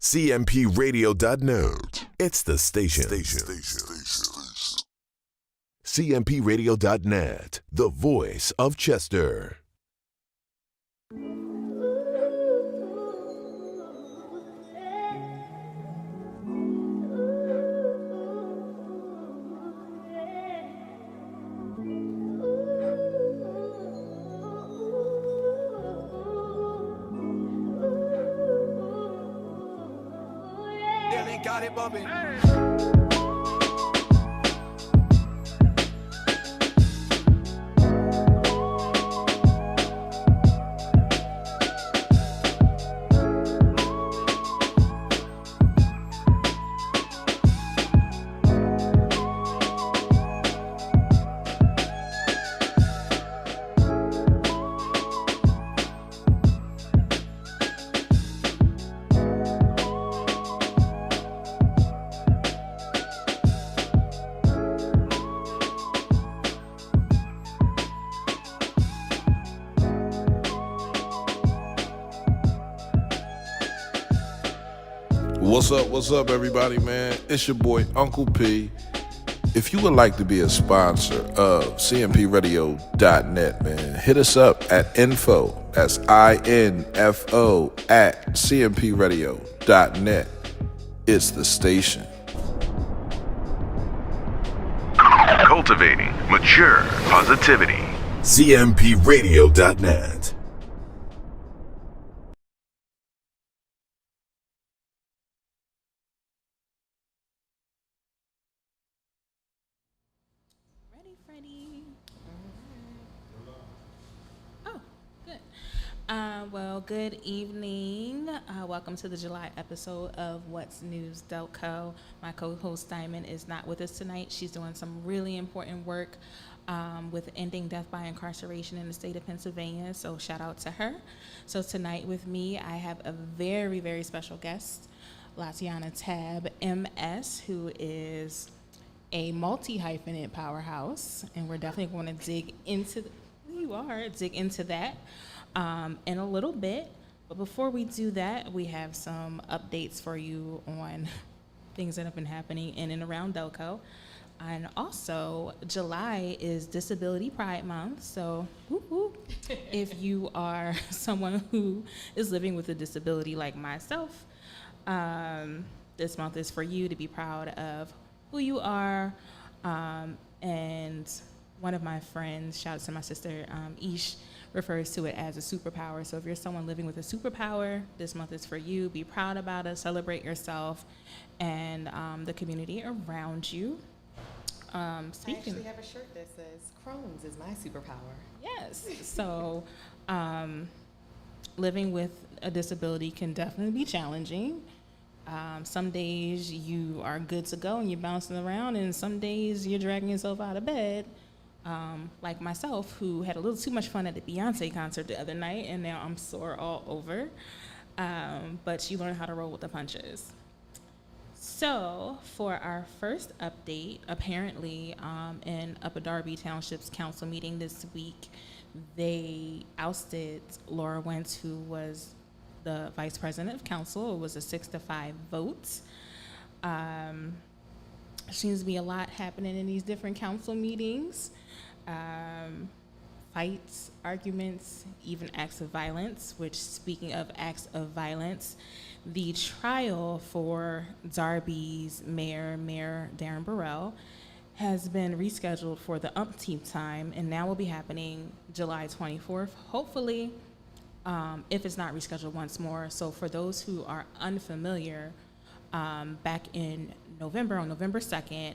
CMPRadio.net. It's the station. CMPRadio.net, the voice of Chester. Got it bumping. What's up, everybody, man? It's your boy, Uncle P. If you would like to be a sponsor of CMPRadio.net, man, hit us up at info, that's INFO, at CMPRadio.net. It's the station. Cultivating mature positivity. CMPRadio.net. Well, good evening. Welcome to the July episode of What's News Delco. My co-host Diamond is not with us tonight. She's doing some really important work with ending death by incarceration in the state of Pennsylvania, so shout out to her. So tonight with me, I have a very, very special guest, Latiaynna Tabb MS, who is a multi-hyphenate powerhouse, and we're definitely going to dig into that in a little bit. But before we do that, we have some updates for you on things that have been happening in and around Delco. And also, July is Disability Pride Month, so if you are someone who is living with a disability like myself, this month is for you to be proud of who you are. And one of my friends, shout out to my sister, Ish, refers to it as a superpower. So if you're someone living with a superpower, this month is for you. Be proud about it, celebrate yourself and the community around you. I actually have a shirt that says Crohn's is my superpower. Yes. So living with a disability can definitely be challenging. Some days you are good to go and you're bouncing around, and some days you're dragging yourself out of bed. Like myself, who had a little too much fun at the Beyonce concert the other night, and now I'm sore all over. But you learn how to roll with the punches. So for our first update, apparently in Upper Darby Township's council meeting this week, they ousted Laura Wentz, who was the vice president of council. It was a 6-5 vote. Seems to be a lot happening in these different council meetings. Fights, arguments, even acts of violence, which, speaking of acts of violence, the trial for Darby's Mayor Darren Burrell, has been rescheduled for the umpteenth time, and now will be happening July 24th, hopefully, if it's not rescheduled once more. So for those who are unfamiliar, back in November, on November 2nd,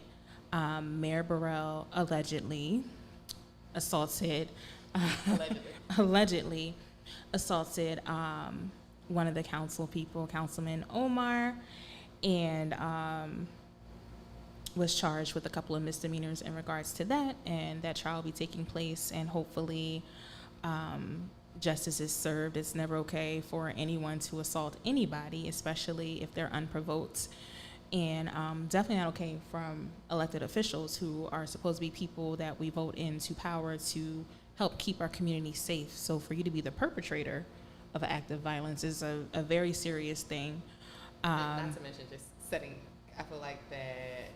Mayor Burrell allegedly assaulted one of the Councilman Omar, and was charged with a couple of misdemeanors in regards to that, and that trial will be taking place, and hopefully justice is served. It's never okay for anyone to assault anybody, especially if they're unprovoked. And definitely not okay from elected officials who are supposed to be people that we vote into power to help keep our community safe. So for you to be the perpetrator of an act of violence is a very serious thing. And not to mention just setting, I feel like that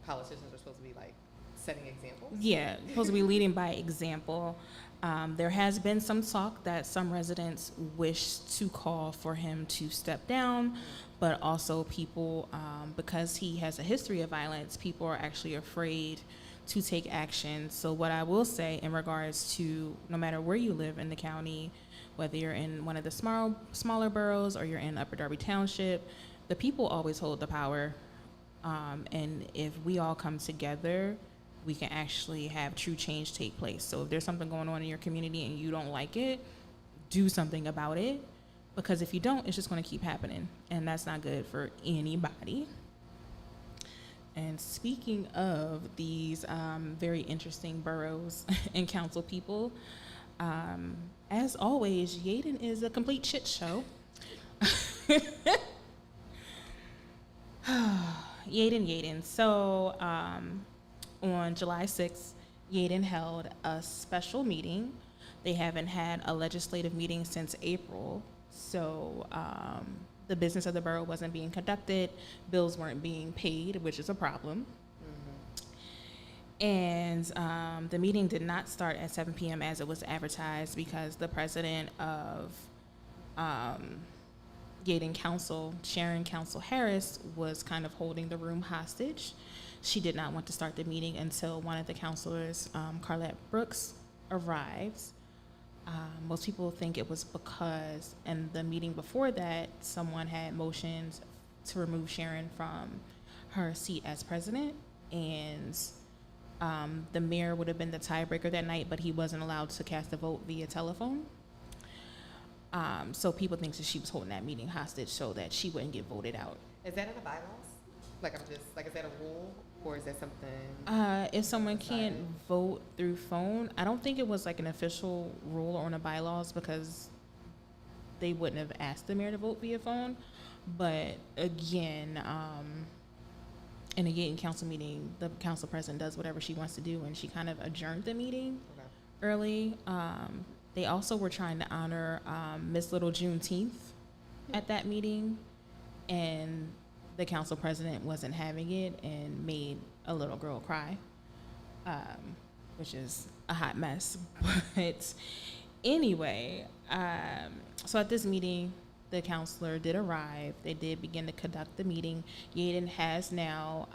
politicians are supposed to be like setting examples. Yeah, supposed to be leading by example. There has been some talk that some residents wish to call for him to step down, but also people, because he has a history of violence, people are actually afraid to take action. So what I will say in regards to no matter where you live in the county, whether you're in one of the smaller boroughs or you're in Upper Darby Township, the people always hold the power. And if we all come together, we can actually have true change take place. So if there's something going on in your community and you don't like it, do something about it. Because if you don't, it's just going to keep happening. And that's not good for anybody. And speaking of these very interesting boroughs and council people, as always, Yaden is a complete shit show. Yaden. So on July 6th, Yaden held a special meeting. They haven't had a legislative meeting since April. So the business of the borough wasn't being conducted. Bills weren't being paid, which is a problem. And the meeting did not start at 7 p.m. as it was advertised because the president of Yaden Council, Sharon Council Harris, was kind of holding the room hostage. She did not want to start the meeting until one of the councilors, Carlette Brooks, arrives. Most people think it was because in the meeting before that, someone had motioned to remove Sharon from her seat as president, and the mayor would have been the tiebreaker that night, but he wasn't allowed to cast a vote via telephone. So people think that she was holding that meeting hostage so that she wouldn't get voted out. Is that in the bylaws? Like, is that a rule, or is that something? If someone can't vote through phone, I don't think it was like an official rule or in the bylaws because they wouldn't have asked the mayor to vote via phone. But again, in a Yaden council meeting, the council president does whatever she wants to do, and she kind of adjourned the meeting early. They also were trying to honor Miss Little Juneteenth at that meeting, and the council president wasn't having it and made a little girl cry, which is a hot mess. But anyway, so at this meeting, the counselor did arrive. They did begin to conduct the meeting. Yaden has now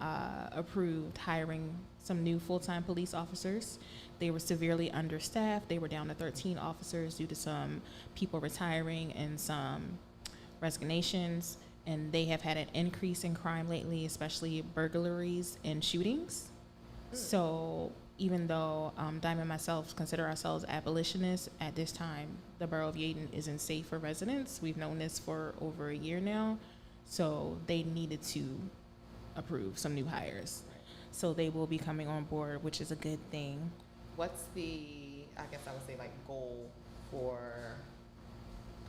approved hiring some new full-time police officers. They were severely understaffed. They were down to 13 officers due to some people retiring and some resignations. And they have had an increase in crime lately, especially burglaries and shootings. So even though Diamond and myself consider ourselves abolitionists, at this time, the borough of Yaden isn't safe for residents. We've known this for over a year now. So they needed to approve some new hires. So they will be coming on board, which is a good thing. What's the, I guess I would say, like, goal for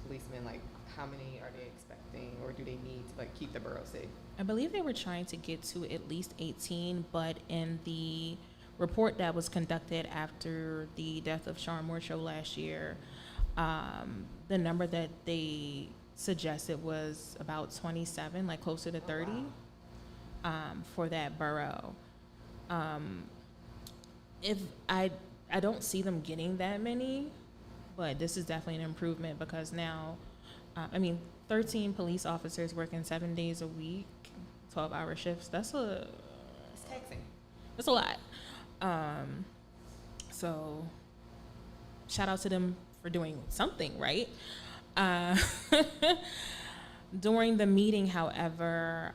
policemen? Like, how many are they expecting, or do they need to, like, keep the borough safe? I believe they were trying to get to at least 18, but in the report that was conducted after the death of Shawn Morshow last year, the number that they suggested was about 27, like closer to 30, for that borough. If I don't see them getting that many, but this is definitely an improvement because now, 13 police officers working 7 days a week, 12-hour shifts. It's taxing. That's a lot. So shout out to them for doing something right. During the meeting, however,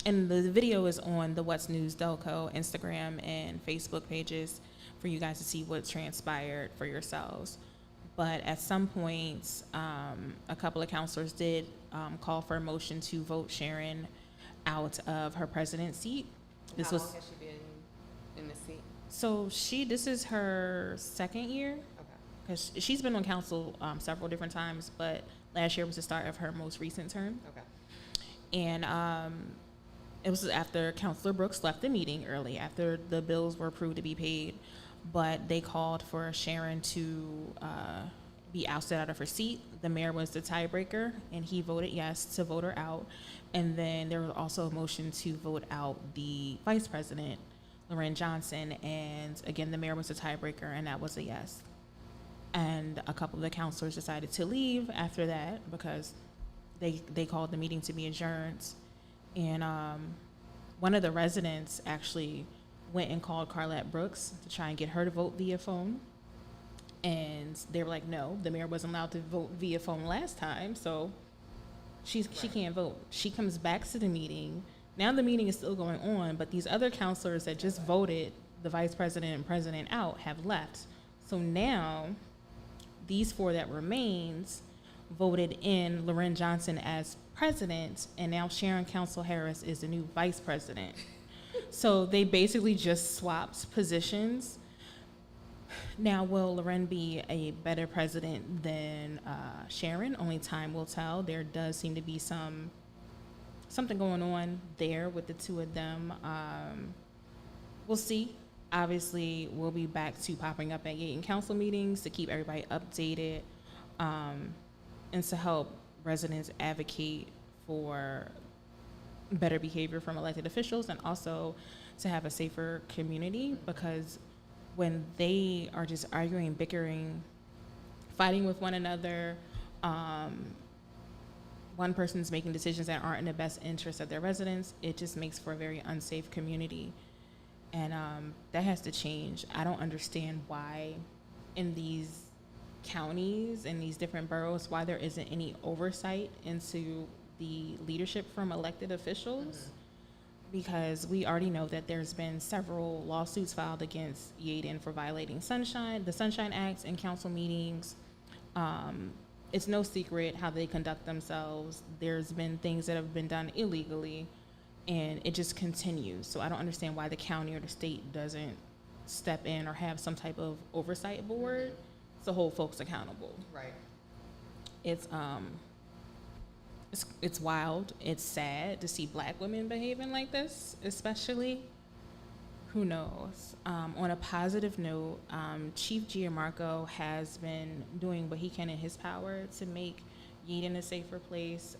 and the video is on the What's News Delco Instagram and Facebook pages for you guys to see what transpired for yourselves. But at some points, a couple of counselors did call for a motion to vote Sharon out of her president's seat. How long has she been in the seat? So this is her second year. Okay. Because she's been on council several different times, but last year was the start of her most recent term. Okay. And it was after Councilor Brooks left the meeting early, after the bills were approved to be paid, but they called for Sharon to be ousted out of her seat. The mayor was the tiebreaker, and he voted yes to vote her out. And then there was also a motion to vote out the vice president, Lorraine Johnson, and again, the mayor was the tiebreaker, and that was a yes. And a couple of the councilors decided to leave after that because they called the meeting to be adjourned. And one of the residents actually went and called Carlette Brooks to try and get her to vote via phone. And they were like, no, the mayor wasn't allowed to vote via phone last time, so she can't vote. She comes back to the meeting. Now the meeting is still going on, but these other counselors that just voted the vice president and president out have left. So now these four that remains voted in Lorraine Johnson as president, and now Sharon Council Harris is the new vice president. So they basically just swapped positions. Now, will Lorraine be a better president than Sharon? Only time will tell. There does seem to be something going on there with the two of them. We'll see. Obviously, we'll be back to popping up at Yaden Council meetings to keep everybody updated and to help residents advocate for better behavior from elected officials, and also to have a safer community, because when they are just arguing, bickering, fighting with one another, one person's making decisions that aren't in the best interest of their residents, it just makes for a very unsafe community. And that has to change. I don't understand why in these counties and these different boroughs, why there isn't any oversight into the leadership from elected officials. Because we already know that there's been several lawsuits filed against Yaden for violating the Sunshine Act in council meetings. It's no secret how they conduct themselves. There's been things that have been done illegally, and it just continues. So I don't understand why the county or the state doesn't step in or have some type of oversight board to hold folks accountable. Right. It's wild. It's sad to see Black women behaving like this, especially. Who knows? On a positive note, Chief Gianmarco has been doing what he can in his power to make Yaden a safer place.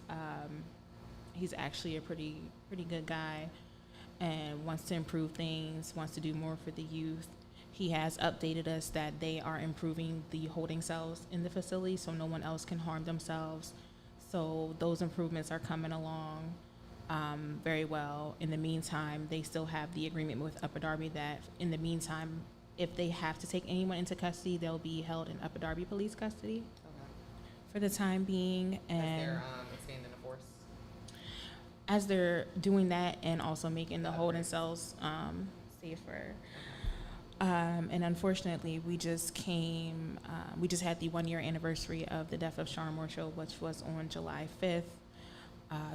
He's actually a pretty good guy and wants to improve things, wants to do more for the youth. He has updated us that they are improving the holding cells in the facility so no one else can harm themselves. So those improvements are coming along very well. In the meantime, they still have the agreement with Upper Darby that in the meantime, if they have to take anyone into custody, they'll be held in Upper Darby police custody for the time being. And as they're expanding the force? As they're doing that and also making the holding cells safer. And unfortunately, we just had the 1 year anniversary of the death of Shawn Marshall, which was on July 5th.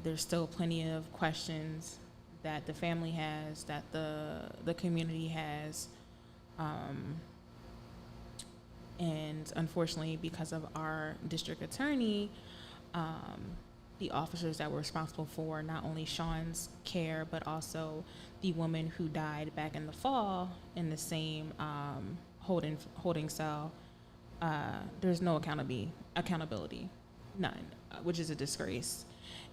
There's still plenty of questions that the family has, that the community has. And unfortunately, because of our district attorney, the officers that were responsible for not only Shawn's care, but also the woman who died back in the fall in the same holding cell, there's no accountability, none, which is a disgrace.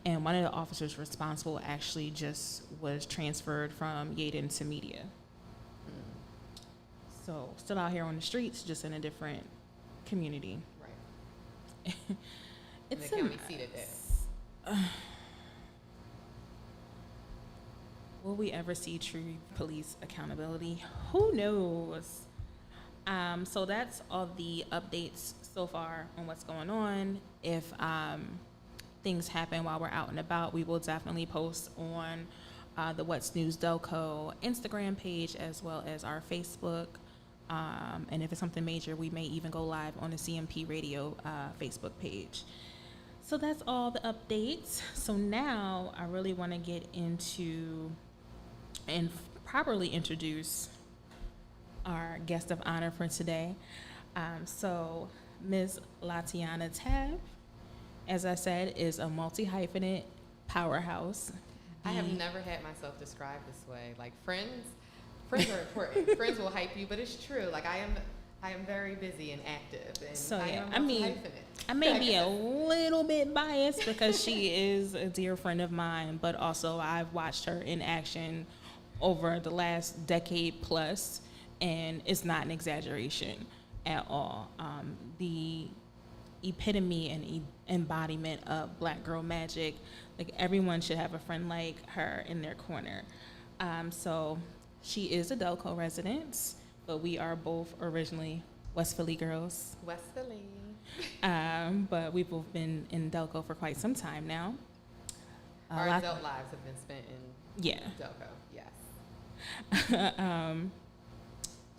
And one of the officers responsible actually just was transferred from Yaden to media. So still out here on the streets, just in a different community. Right. It's and the county seated that. Will we ever see true police accountability? Who knows? So that's all the updates so far on what's going on. If things happen while we're out and about, we will definitely post on the What's News Delco Instagram page as well as our Facebook. And if it's something major, we may even go live on the CMP Radio Facebook page. So that's all the updates. So now I really want to get into and properly introduce our guest of honor for today. So Ms. Latiaynna Tabb, as I said, is a multi-hyphenate powerhouse. I have never had myself described this way. Like friends are important. Friends will hype you, but it's true. Like I I am very busy and active, and So I yeah, am I mean, multi-hyphenate. I may be a little bit biased because she is a dear friend of mine, but also I've watched her in action over the last decade plus, and it's not an exaggeration at all. The epitome and embodiment of black girl magic. Like everyone should have a friend like her in their corner. So she is a Delco resident, but we are both originally West Philly girls. West Philly. But we've both been in Delco for quite some time now. Our adult lives have been spent in Yeah. Delco, yes.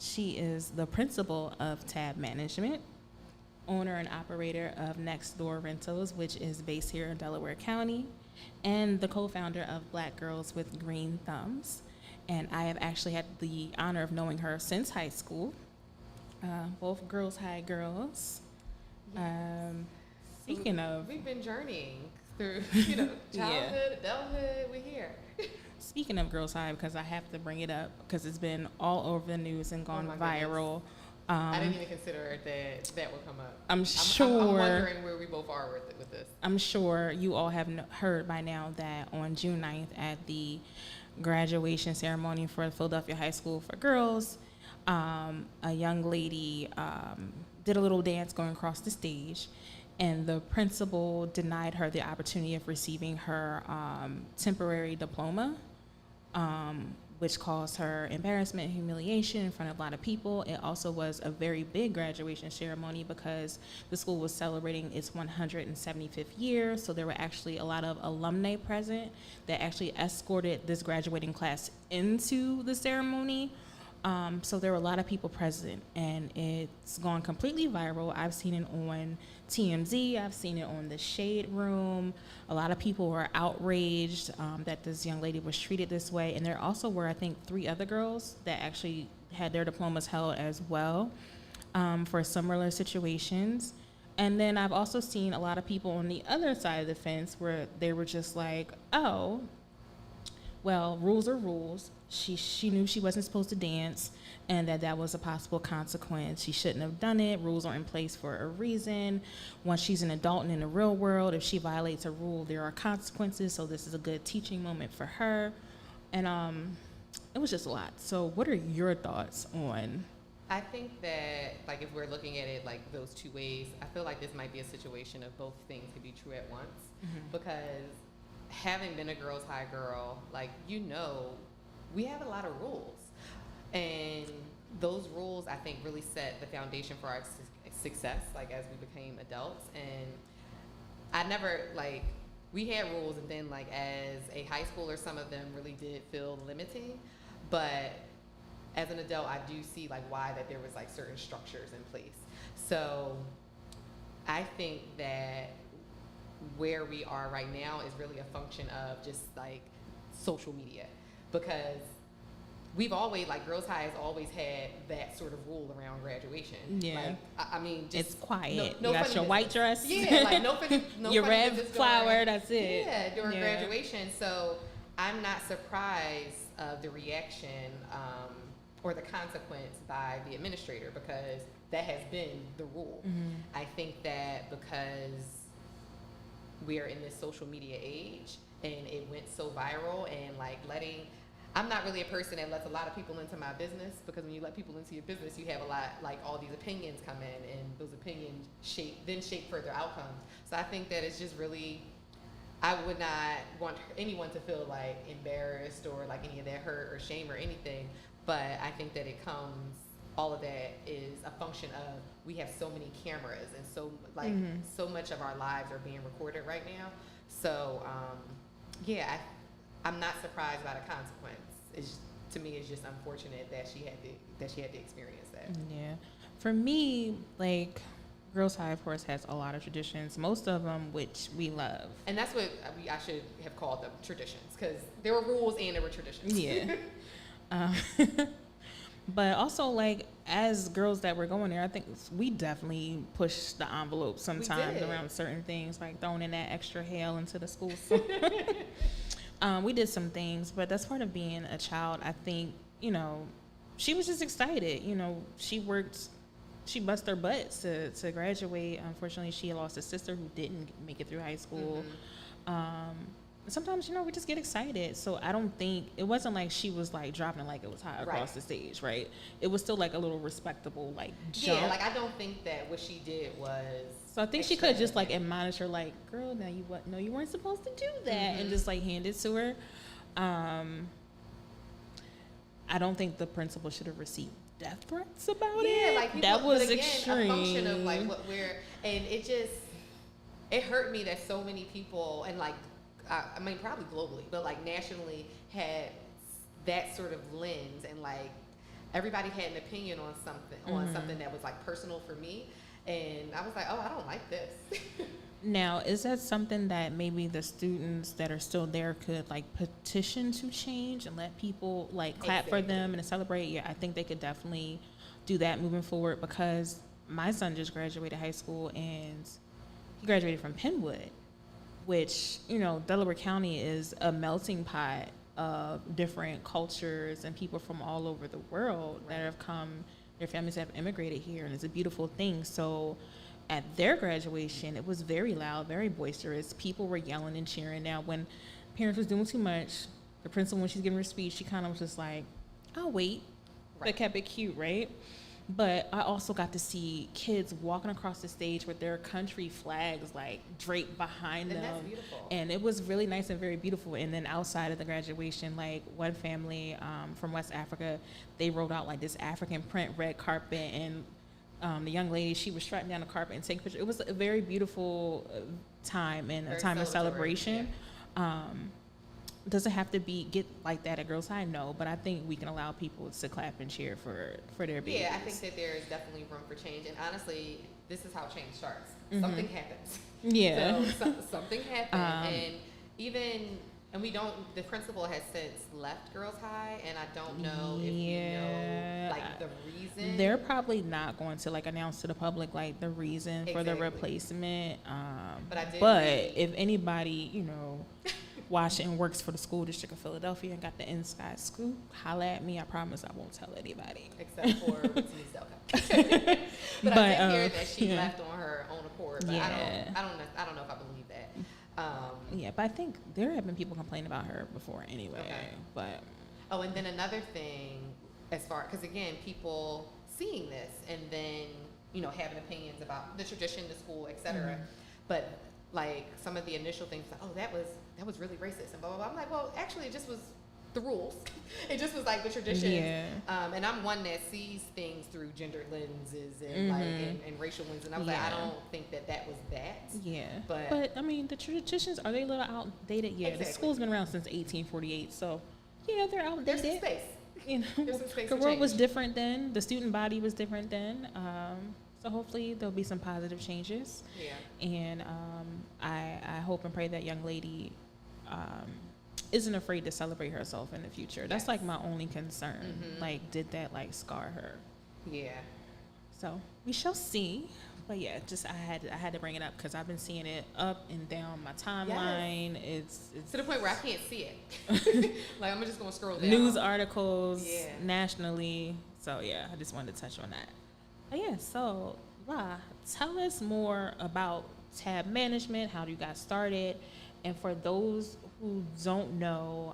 She is the principal of Tabb Management, owner and operator of Next Door Rentals, which is based here in Delaware County, and the co-founder of Black Girls with Green Thumbs. And I have actually had the honor of knowing her since high school. Both Girls High girls. Speaking of, We've been journeying through, childhood, adulthood, we're here. speaking of Girls High, because I have to bring it up because it's been all over the news and gone my goodness. viral. I didn't even consider that would come up. I'm I'm sure. wondering where we both are with this. I'm sure you all have heard by now that on June 9th at the graduation ceremony for Philadelphia High School for Girls, a young lady did a little dance going across the stage, and the principal denied her the opportunity of receiving her temporary diploma, which caused her embarrassment and humiliation in front of a lot of people. It also was a very big graduation ceremony because the school was celebrating its 175th year, so there were actually a lot of alumni present that actually escorted this graduating class into the ceremony. So there were a lot of people present, and it's gone completely viral. I've seen it on TMZ, I've seen it on the Shade Room. A lot of people were outraged that this young lady was treated this way, and there also were, I think, 3 other girls that actually had their diplomas held as well for similar situations. And then I've also seen a lot of people on the other side of the fence where they were just like, oh, well, rules are rules. She knew she wasn't supposed to dance, and that was a possible consequence. She shouldn't have done it. Rules are in place for a reason. Once she's an adult and in the real world, if she violates a rule, there are consequences. So this is a good teaching moment for her. And it was just a lot. So what are your thoughts on? I think that, like, if we're looking at it like those two ways, I feel like this might be a situation of both things could be true at once. Because having been a Girls High girl, like, we have a lot of rules, and those rules I think really set the foundation for our success, like, as we became adults. And I never, like, we had rules, and then, like, as a high schooler, some of them really did feel limiting, but as an adult I do see, like, why that there was, like, certain structures in place. So I think that where we are right now is really a function of just, like, social media, because we've always, like, Girls High has always had that sort of rule around graduation. Yeah. Like, I mean, just It's quiet. No You got funny your white business. dress. Yeah, like, no your funny red business flower, during- that's it. Yeah, during Yeah. graduation. So I'm not surprised of the reaction or the consequence by the administrator, because that has been the rule. I think that because we are in this social media age and it went so viral, and, like, I'm not really a person that lets a lot of people into my business, because when you let people into your business, you have a lot, like, all these opinions come in, and those opinions shape further outcomes. So I think that it's just really, I would not want anyone to feel, like, embarrassed or, like, any of that hurt or shame or anything, but I think that all of that is a function of, we have so many cameras, and so, like, so much of our lives are being recorded right now. So I'm not surprised by the consequence. To me, it's just unfortunate that she had to experience that. Yeah. For me, like, Girls High, of course, has a lot of traditions, most of them which we love. And that's what I should have called them, traditions, because there were rules and there were traditions. Yeah. But also, like, as girls that were going there, I think we definitely pushed the envelope sometimes around certain things, like throwing in that extra hail into the school. We did some things, but that's part of being a child. I think, she was just excited. She worked she bust her butts to graduate. Unfortunately, she lost a sister who didn't make it through high school. Sometimes, you know, we just get excited. So I don't think, it wasn't like she was like dropping it like it was hot across the stage, right? It was still like a little respectable like jump. Yeah, like I don't think that what she did was. So I think she could just like admonish her, like, girl, now you what? No, you weren't supposed to do that, and just like hand it to her. I don't think the principal should have received death threats about it. Yeah, like people, that was but again, extreme. A function of like what we're, and it hurt me that so many people, and like I mean probably globally, but like nationally had that sort of lens, and like everybody had an opinion on something that was like personal for me, and I was like, oh, I don't like this. Now, is that something that maybe the students that are still there could like petition to change and let people like clap for them and celebrate? Yeah, I think they could definitely do that moving forward, because my son just graduated high school and he graduated from Penwood, which, you know, Delaware County is a melting pot of different cultures and people from all over the world that have come, their families have immigrated here, and it's a beautiful thing. So at their graduation, it was very loud, very boisterous. People were yelling and cheering. Now, when parents was doing too much, the principal, when she's giving her speech, she kind of was just like, I'll wait. But kept it cute, right? But I also got to see kids walking across the stage with their country flags like draped behind them. And that's beautiful. And it was really nice and very beautiful. And then outside of the graduation, like one family from West Africa, they rolled out like this African print red carpet, and the young lady, she was strutting down the carpet and taking pictures. It was a very beautiful time and a time of celebration. Yeah. Does it have to get like that at Girls High? No, but I think we can allow people to clap and cheer for their babies. Yeah, I think that there is definitely room for change. And honestly, this is how change starts. Something happens. Yeah. So something happened. And the principal has since left Girls High, and I don't know if you know, like, the reason. They're probably not going to, like, announce to the public, like, the reason for the replacement. But if anybody, you know, watched and works for the school district of Philadelphia and got the inside scoop, holla at me. I promise I won't tell anybody. Except for Ms. Delco. But I did hear that she left on her own accord, but I don't know if I believe that. Yeah, but I think there have been people complaining about her before anyway. Okay. But and then another thing, because again, people seeing this and then, you know, having opinions about the tradition, the school, etc. But like some of the initial things, like, oh, that was really racist and blah blah blah. I'm like, well, actually, it just was the rules. It just was like the tradition. Yeah. And I'm one that sees things through gendered lenses and like and racial lenses, and I was like, I don't think that was that. Yeah. But I mean, the traditions, are they a little outdated? Yeah. Exactly. The school's been around since 1848, so yeah, they're outdated. There's some space. You know, There's some space the for world change. was different then. The student body was different then. So hopefully there'll be some positive changes. Yeah. And I hope and pray that young lady isn't afraid to celebrate herself in the future. That's like my only concern. Like, did that like scar her? Yeah. So we shall see. But yeah, just I had to bring it up because I've been seeing it up and down my timeline. Yes. It's to the point where I can't see it. Like, I'm just gonna scroll down. News articles nationally. So yeah, I just wanted to touch on that. But yeah, so La, tell us more about Tabb Management. How you got started, and for those who don't know,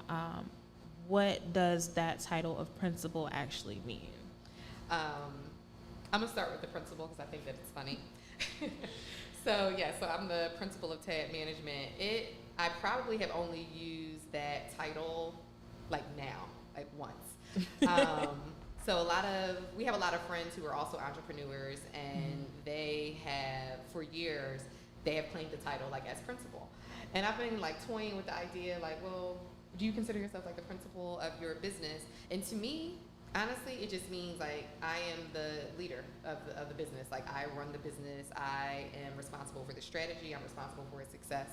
what does that title of principal actually mean? I'm gonna start with the principal because I think that it's funny. So I'm the principal of Tabb Management. I probably have only used that title like once. So we have a lot of friends who are also entrepreneurs, and they have for years they have claimed the title like as principal. And I've been like toying with the idea, like, well, do you consider yourself like the principal of your business? And to me, honestly, it just means like I am the leader of the business. Like, I run the business. I am responsible for the strategy. I'm responsible for its success.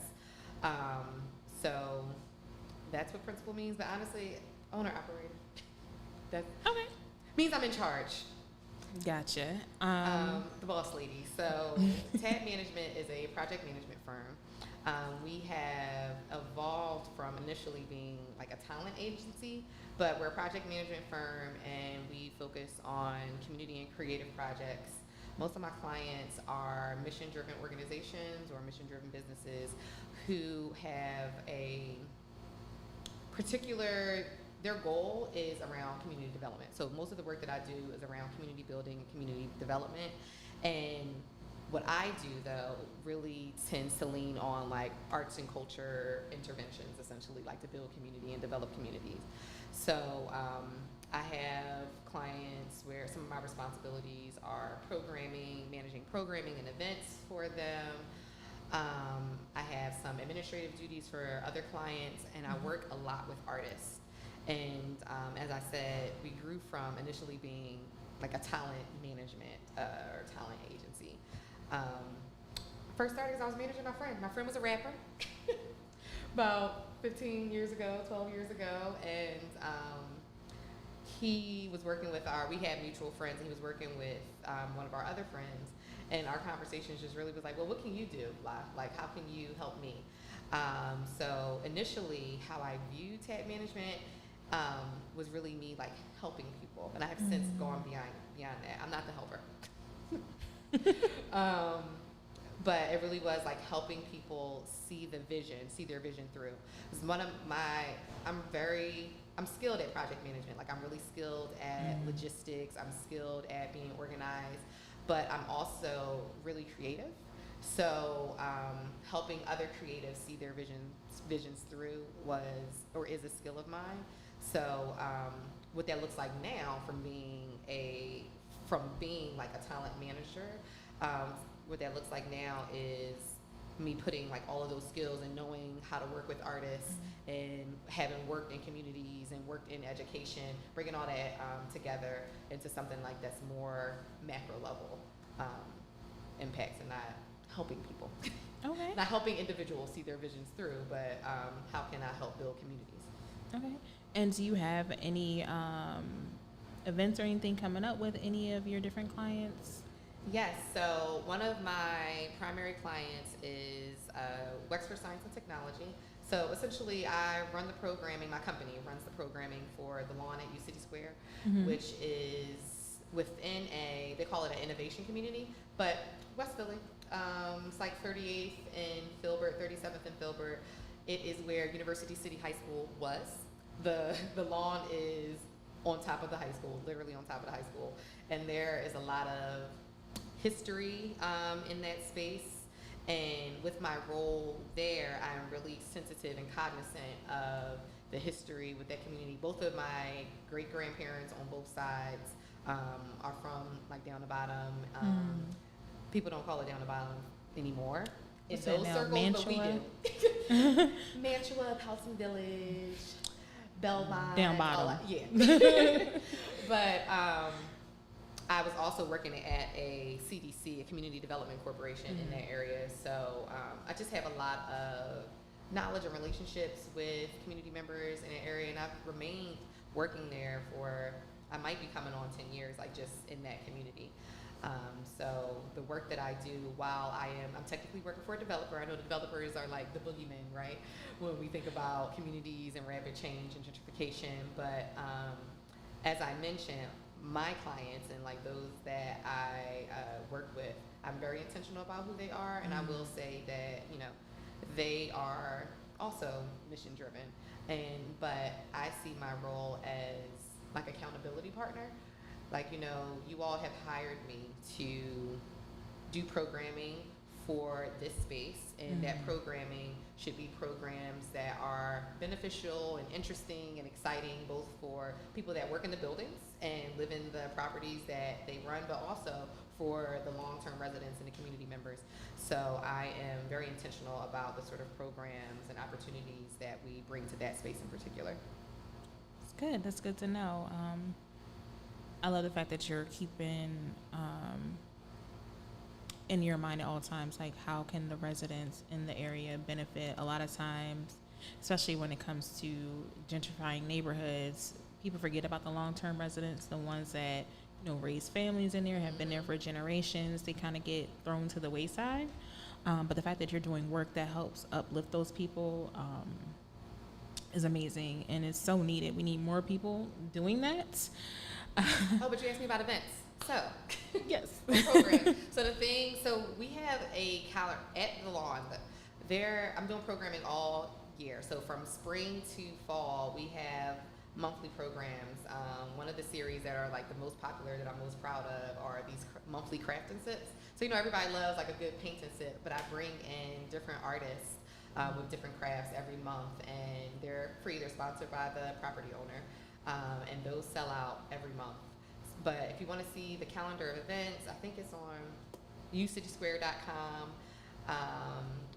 So that's what principal means. But honestly, owner operator. That means I'm in charge. Gotcha. The boss lady. So Tabb Management is a project management firm. We have evolved from initially being like a talent agency, but we're a project management firm, and we focus on community and creative projects Most of my clients are mission-driven organizations or mission-driven businesses who have a particular, their goal is around community development. So most of the work that I do is around community building and community development. And what I do, though, really tends to lean on like arts and culture interventions, essentially, like to build community and develop communities. So I have clients where some of my responsibilities are programming, managing programming and events for them. I have some administrative duties for other clients, and I work a lot with artists. And as I said, we grew from initially being like a talent management or talent agency. First started because I was managing my friend. My friend was a rapper about 15 years ago, 12 years ago, and he was working with we had mutual friends, and he was working with one of our other friends, and our conversations just really was like, well, what can you do? Like, how can you help me? So initially, how I viewed tag management was really me like helping people, and I have since gone beyond that. I'm not the helper. But it really was like helping people see their vision through. Because I'm skilled at project management. Like, I'm really skilled at logistics. I'm skilled at being organized, but I'm also really creative. So helping other creatives see their visions through is a skill of mine. So what that looks like now from being like a talent manager, what that looks like now is me putting like all of those skills and knowing how to work with artists and having worked in communities and worked in education, bringing all that together into something like that's more macro level impacts, and not helping people. Okay. Not helping individuals see their visions through, but how can I help build communities? Okay. And do you have any events or anything coming up with any of your different clients? Yes, so one of my primary clients is Wexford Science and Technology. So essentially I run the programming, my company runs the programming for the lawn at U City Square, which is within they call it an innovation community, but West Philly. It's like 38th and Filbert, 37th and Filbert. It is where University City High School was. The lawn is on top of the high school, literally on top of the high school. And there is a lot of history in that space, and with my role there, I'm really sensitive and cognizant of the history with that community. Both of my great grandparents on both sides are from like down the bottom. People don't call it down the bottom anymore in those circles, Mantua? but we do. Mantua, Powson Village, Belmont, down bottom. Yeah. But I was also working at a CDC, a Community Development Corporation, in that area. So I just have a lot of knowledge and relationships with community members in an area, and I've remained working there for, I might be coming on 10 years, like just in that community. So the work that I do while I'm technically working for a developer. I know the developers are like the boogeymen, right? When we think about communities and rapid change and gentrification. But as I mentioned, my clients and like those that I work with, I'm very intentional about who they are, and I will say that, you know, they are also mission driven, but I see my role as like accountability partner. Like, you know, you all have hired me to do programming for this space, and that programming should be programs that are beneficial and interesting and exciting, both for people that work in the buildings and live in the properties that they run, but also for the long-term residents and the community members. So I am very intentional about the sort of programs and opportunities that we bring to that space in particular. That's good. That's good to know. I love the fact that you're keeping in your mind at all times, like, how can the residents in the area benefit? A lot of times, especially when it comes to gentrifying neighborhoods, people forget about the long-term residents, the ones that, you know, raise families in there, have been there for generations. They kind of get thrown to the wayside. But the fact that you're doing work that helps uplift those people is amazing, and it's so needed. We need more people doing that. Oh, but you asked me about events. So, Yes. program. So we have a calendar at the lawn. I'm doing programming all year. So from spring to fall, we have monthly programs. One of the series that are like the most popular that I'm most proud of are these monthly craft and sits. So everybody loves like a good paint and sit, but I bring in different artists with different crafts every month, and they're free. They're sponsored by the property owner, and those sell out every month. But if you want to see the calendar of events, I think it's on usagesquare.com.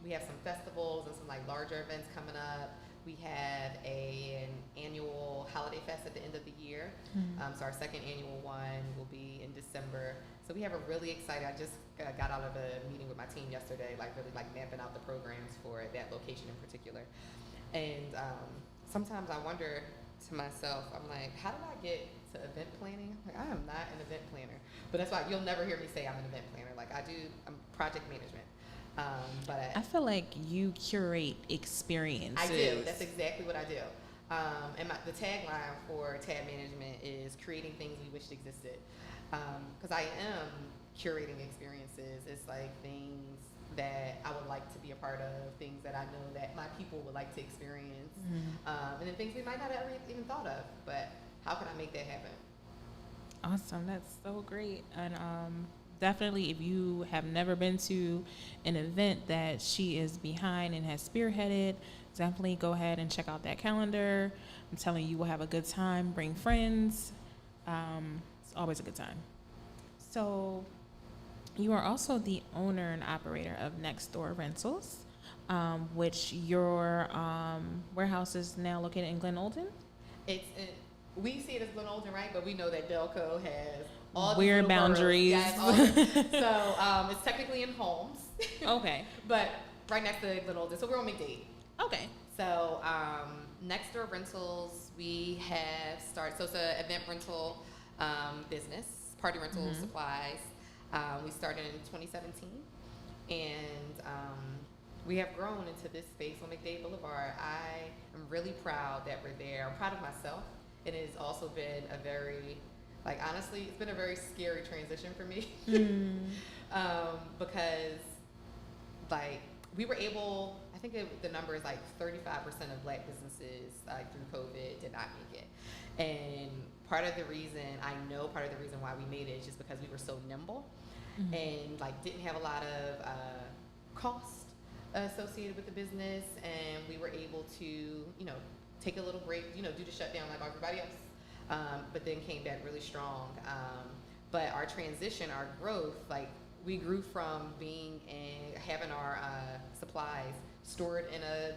We have some festivals and some like larger events coming up. We have an annual holiday fest at the end of the year. So our second annual one will be in December. So we have a really exciting, I just got out of a meeting with my team yesterday, like really like mapping out the programs for that location in particular. And sometimes I wonder to myself, I'm like, how did I get to event planning? Like, I am not an event planner, but that's why you'll never hear me say I'm an event planner. Like I'm project management. But I feel like you curate experiences. I do. That's exactly what I do. And the tagline for Tab Management is creating things we wished existed. Because I am curating experiences. It's like things that I would like to be a part of, things that I know that my people would like to experience, and then things we might not have ever even thought of. But how can I make that happen? Awesome. That's so great. And definitely, if you have never been to an event that she is behind and has spearheaded, definitely go ahead and check out that calendar. I'm telling you, you will have a good time. Bring friends. It's always a good time. So you are also the owner and operator of Next Door Rentals, which your warehouse is now located in Glen Olden. We see it as Glen Olden, right? But we know that Delco has all weird boundaries. So it's technically in Holmes. Okay. But right next to Glen Olden. So we're on McDade. Okay. So Next Door Rentals, we have started. So it's an event rental business, party rental supplies. We started in 2017, and we have grown into this space on McDade Boulevard. I am really proud that we're there. I'm proud of myself. It has also been a very, like, honestly, it's been a very scary transition for me. Because, like, we were able, I think the number is like 35% of Black businesses through COVID did not make it. And part of the reason why we made it is just because we were so nimble and like didn't have a lot of cost associated with the business, and we were able to, take a little break, do the shutdown like everybody else, but then came back really strong. But our transition, our growth, like we grew from having our supplies stored in a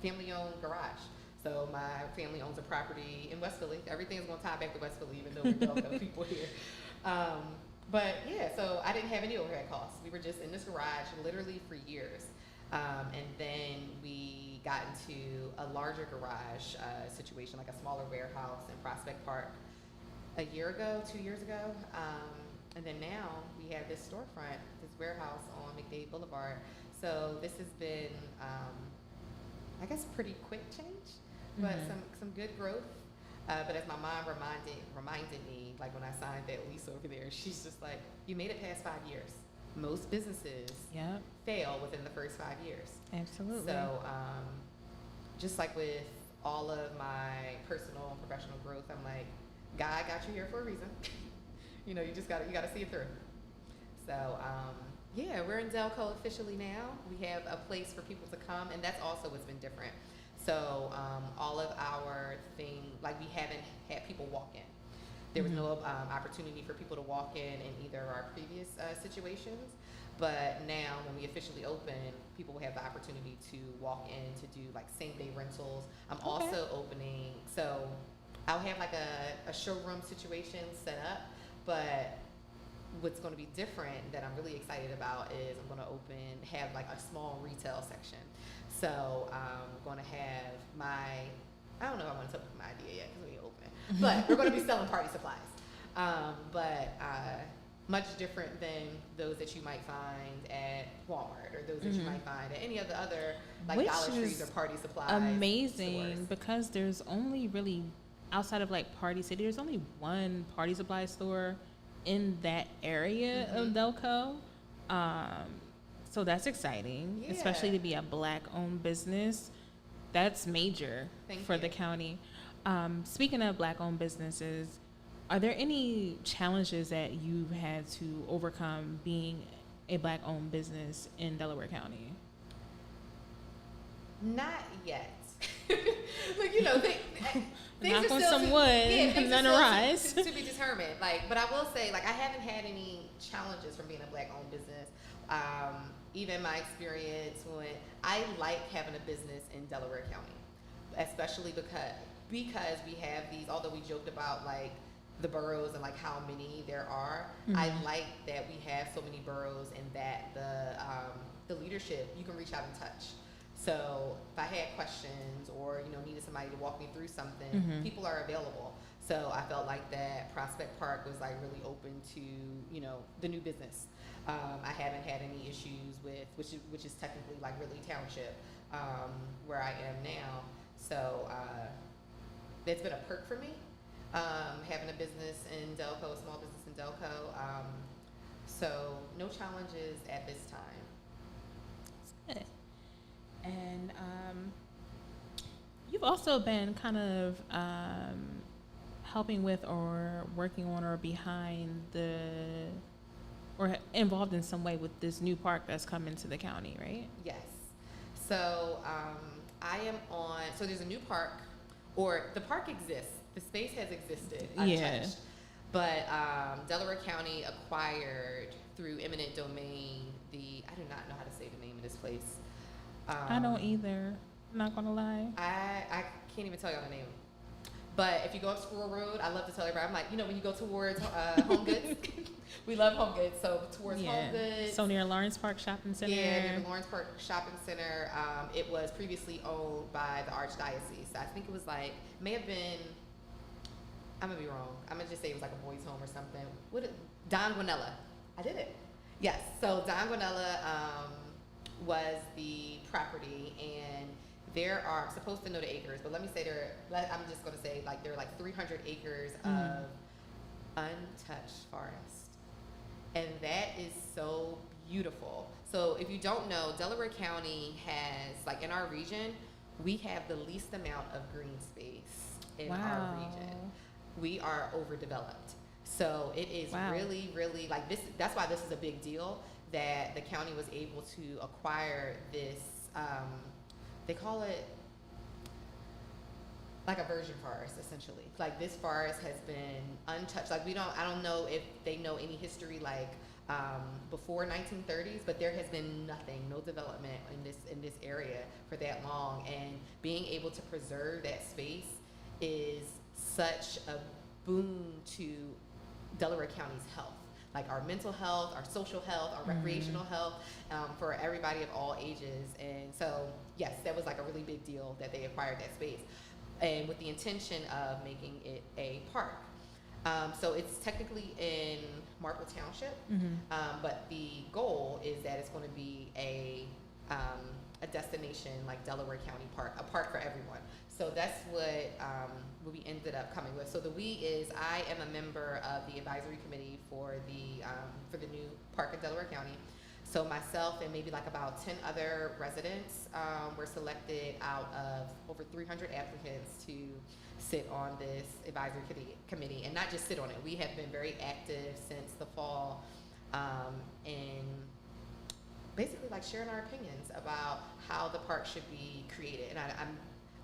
family-owned garage. So my family owns a property in West Philly. Everything is going to tie back to West Philly, even though we're Delco people here. But yeah, so I didn't have any overhead costs. We were just in this garage literally for years. And then we got into a larger garage situation, like a smaller warehouse in Prospect Park a year ago, 2 years ago. And then now we have this storefront, this warehouse on McDade Boulevard. So this has been, I guess, pretty quick change, but some good growth. But as my mom reminded me, like when I signed that lease over there, she's just like, you made it past 5 years. Most businesses fail within the first 5 years. Absolutely. So just like with all of my personal and professional growth, I'm like, God got you here for a reason. You gotta see it through. So yeah, we're in Delco officially now. We have a place for people to come, and that's also what's been different. So all of our we haven't had people walk in. There was no opportunity for people to walk in either our previous situations, but now when we officially open, people will have the opportunity to walk in to do like same day rentals. I'm also opening, so I'll have like a showroom situation set up, but what's going to be different that I'm really excited about is I'm going to have like a small retail section. So I'm going to have I don't know if I want to tell you my idea yet because we ain't open, but we're going to be selling party supplies. But much different than those that you might find at Walmart or those that you might find at any of the other like Dollar Trees or party supplies. Amazing, stores. because there's only really, outside of like Party City, there's only one party supply store in that area of Delco. So that's exciting, especially Yeah. to be a Black-owned business. That's major Thank for the you. county. Speaking of Black-owned businesses, are there any challenges that you've had to overcome being a Black-owned business in Delaware County? Not yet. Like, you know, things Knock are on still some to, wood, yeah, things none are still arise. to be determined. Like, but I will say, like, I haven't had any challenges from being a Black-owned business. Even my experience when I like having a business in Delaware County, especially because we have these. Although we joked about like the boroughs and like how many there are, I like that we have so many boroughs and that the leadership you can reach out and touch. So if I had questions or needed somebody to walk me through something, people are available. So I felt like that Prospect Park was like really open to the new business. I haven't had any issues with which is technically like Ridley Township, where I am now. So it's been a perk for me having a business in Delco, a small business in Delco. So no challenges at this time. Good. And you've also been kind of helping with or working on or behind or involved in some way with this new park that's coming to the county, right? Yes. So I am on. So there's a new park, or the park exists. The space has existed untouched. Yeah. But Delaware County acquired through eminent domain I do not know how to say the name of this place. I don't either. I'm not gonna lie. I can't even tell y'all the name. But if you go up Squirrel Road, I love to tell everybody, I'm like, when you go towards Home Goods, we love Home Goods. So towards Home Goods. So near Lawrence Park Shopping Center. Yeah, near the Lawrence Park Shopping Center. It was previously owned by the Archdiocese. I think it was may have been, I'm going to be wrong. I'm going to just say it was like a boys' home or something. Don Guanella. I did it. Yes. So Don Guanella was the property, and there are, I'm supposed to know the acres, but let me say I'm just going to say there are 300 acres of untouched forest. And that is so beautiful. So if you don't know, Delaware County has, in our region, we have the least amount of green space in our region. We are overdeveloped. So it is really, really this. That's why this is a big deal that the county was able to acquire this. They call it like a virgin forest, essentially. This forest has been untouched. I don't know if they know any history before 1930s, but there has been nothing, no development in this area for that long. And being able to preserve that space is such a boon to Delaware County's health. Our mental health, our social health, our recreational health, for everybody of all ages. And so, yes, that was a really big deal that they acquired that space, and with the intention of making it a park. So it's technically in Marple Township, but the goal is that it's going to be a destination like Delaware County Park, a park for everyone. So that's what we ended up coming with. So the we is I am a member of the advisory committee for the new park in Delaware County. So myself and maybe about 10 other residents were selected out of over 300 applicants to sit on this advisory committee, and not just sit on it. We have been very active since the fall, in basically sharing our opinions about how the park should be created. And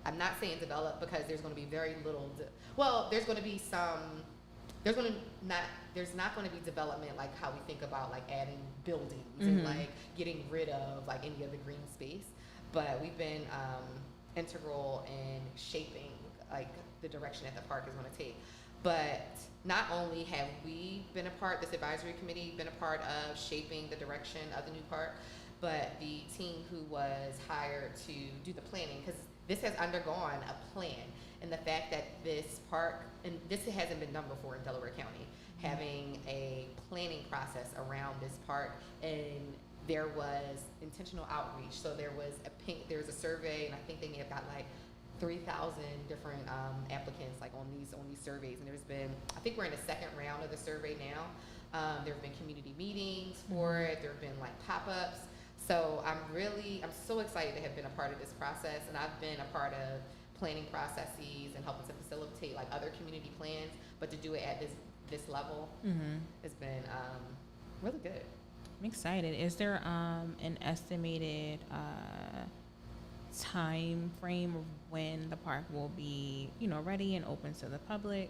I'm not saying develop, because there's going to be very little. There's going to be some. There's not going to be development how we think about adding buildings and getting rid of any of the green space. But we've been integral in shaping the direction that the park is going to take. But not only have we been this advisory committee been a part of shaping the direction of the new park, but the team who was hired to do the planning, because this has undergone a plan. And the fact that this park, and this hasn't been done before in Delaware County, having a planning process around this park, and there was intentional outreach. So there was a survey, and I think they may have got 3,000 different applicants like on these surveys, and there's been, I think we're in the second round of the survey now. There have been community meetings for it. There have been like pop-ups. So I'm so excited to have been a part of this process, and I've been a part of planning processes and helping to facilitate like other community plans, but to do it at this level has been really good. I'm excited. Is there an estimated time frame of when the park will be, ready and open to the public?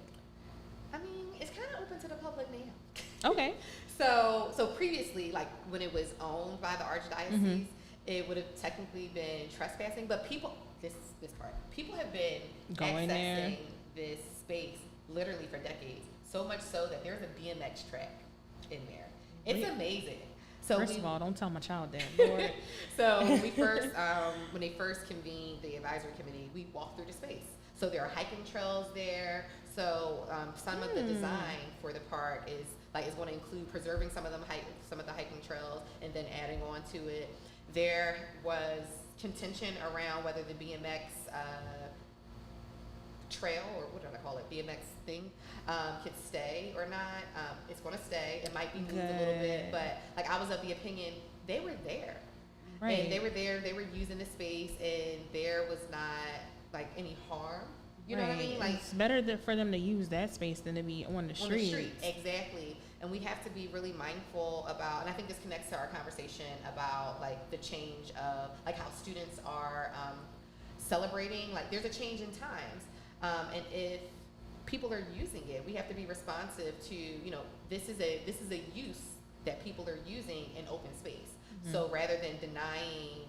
I mean, it's kind of open to the public now. Okay. So previously, like when it was owned by the Archdiocese, it would have technically been trespassing, but people have been Going accessing there. this space literally for decades. So much so that there's a BMX track in there. It's amazing. So First of all, don't tell my child that, Lord. So when they first convened the advisory committee, we walked through the space. So there are hiking trails there. So some of the design for the park is going to include preserving some of the hiking trails and then adding on to it. There was contention around whether the BMX trail, or what do I call it, BMX thing, could stay or not. It's going to stay. It might be moved a little bit, but like I was of the opinion they were there. Right. And they were there, they were using the space, and there was not like any harm. You know what I mean? Like, it's better for them to use that space than to be on the street. On the street, exactly. And we have to be really mindful about, and I think this connects to our conversation about like the change of like how students are celebrating. Like there's a change in times, and if people are using it, we have to be responsive to, this is a use that people are using in open space. So rather than denying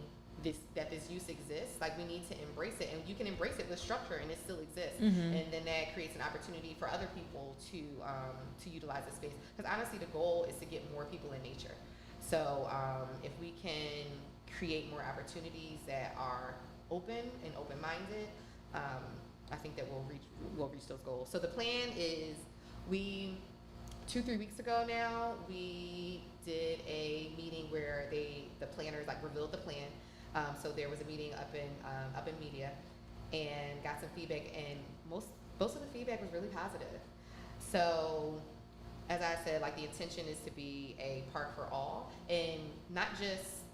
that this use exists, like we need to embrace it, and you can embrace it with structure and it still exists, and then that creates an opportunity for other people to utilize the space, because honestly the goal is to get more people in nature. So if we can create more opportunities that are open and open-minded, I think that we'll reach those goals. So the plan is, 2-3 weeks ago now, we did a meeting where the planners like revealed the plan. So there was a meeting up in media, and got some feedback, and most of the feedback was really positive. So as I said, like the intention is to be a park for all, and not just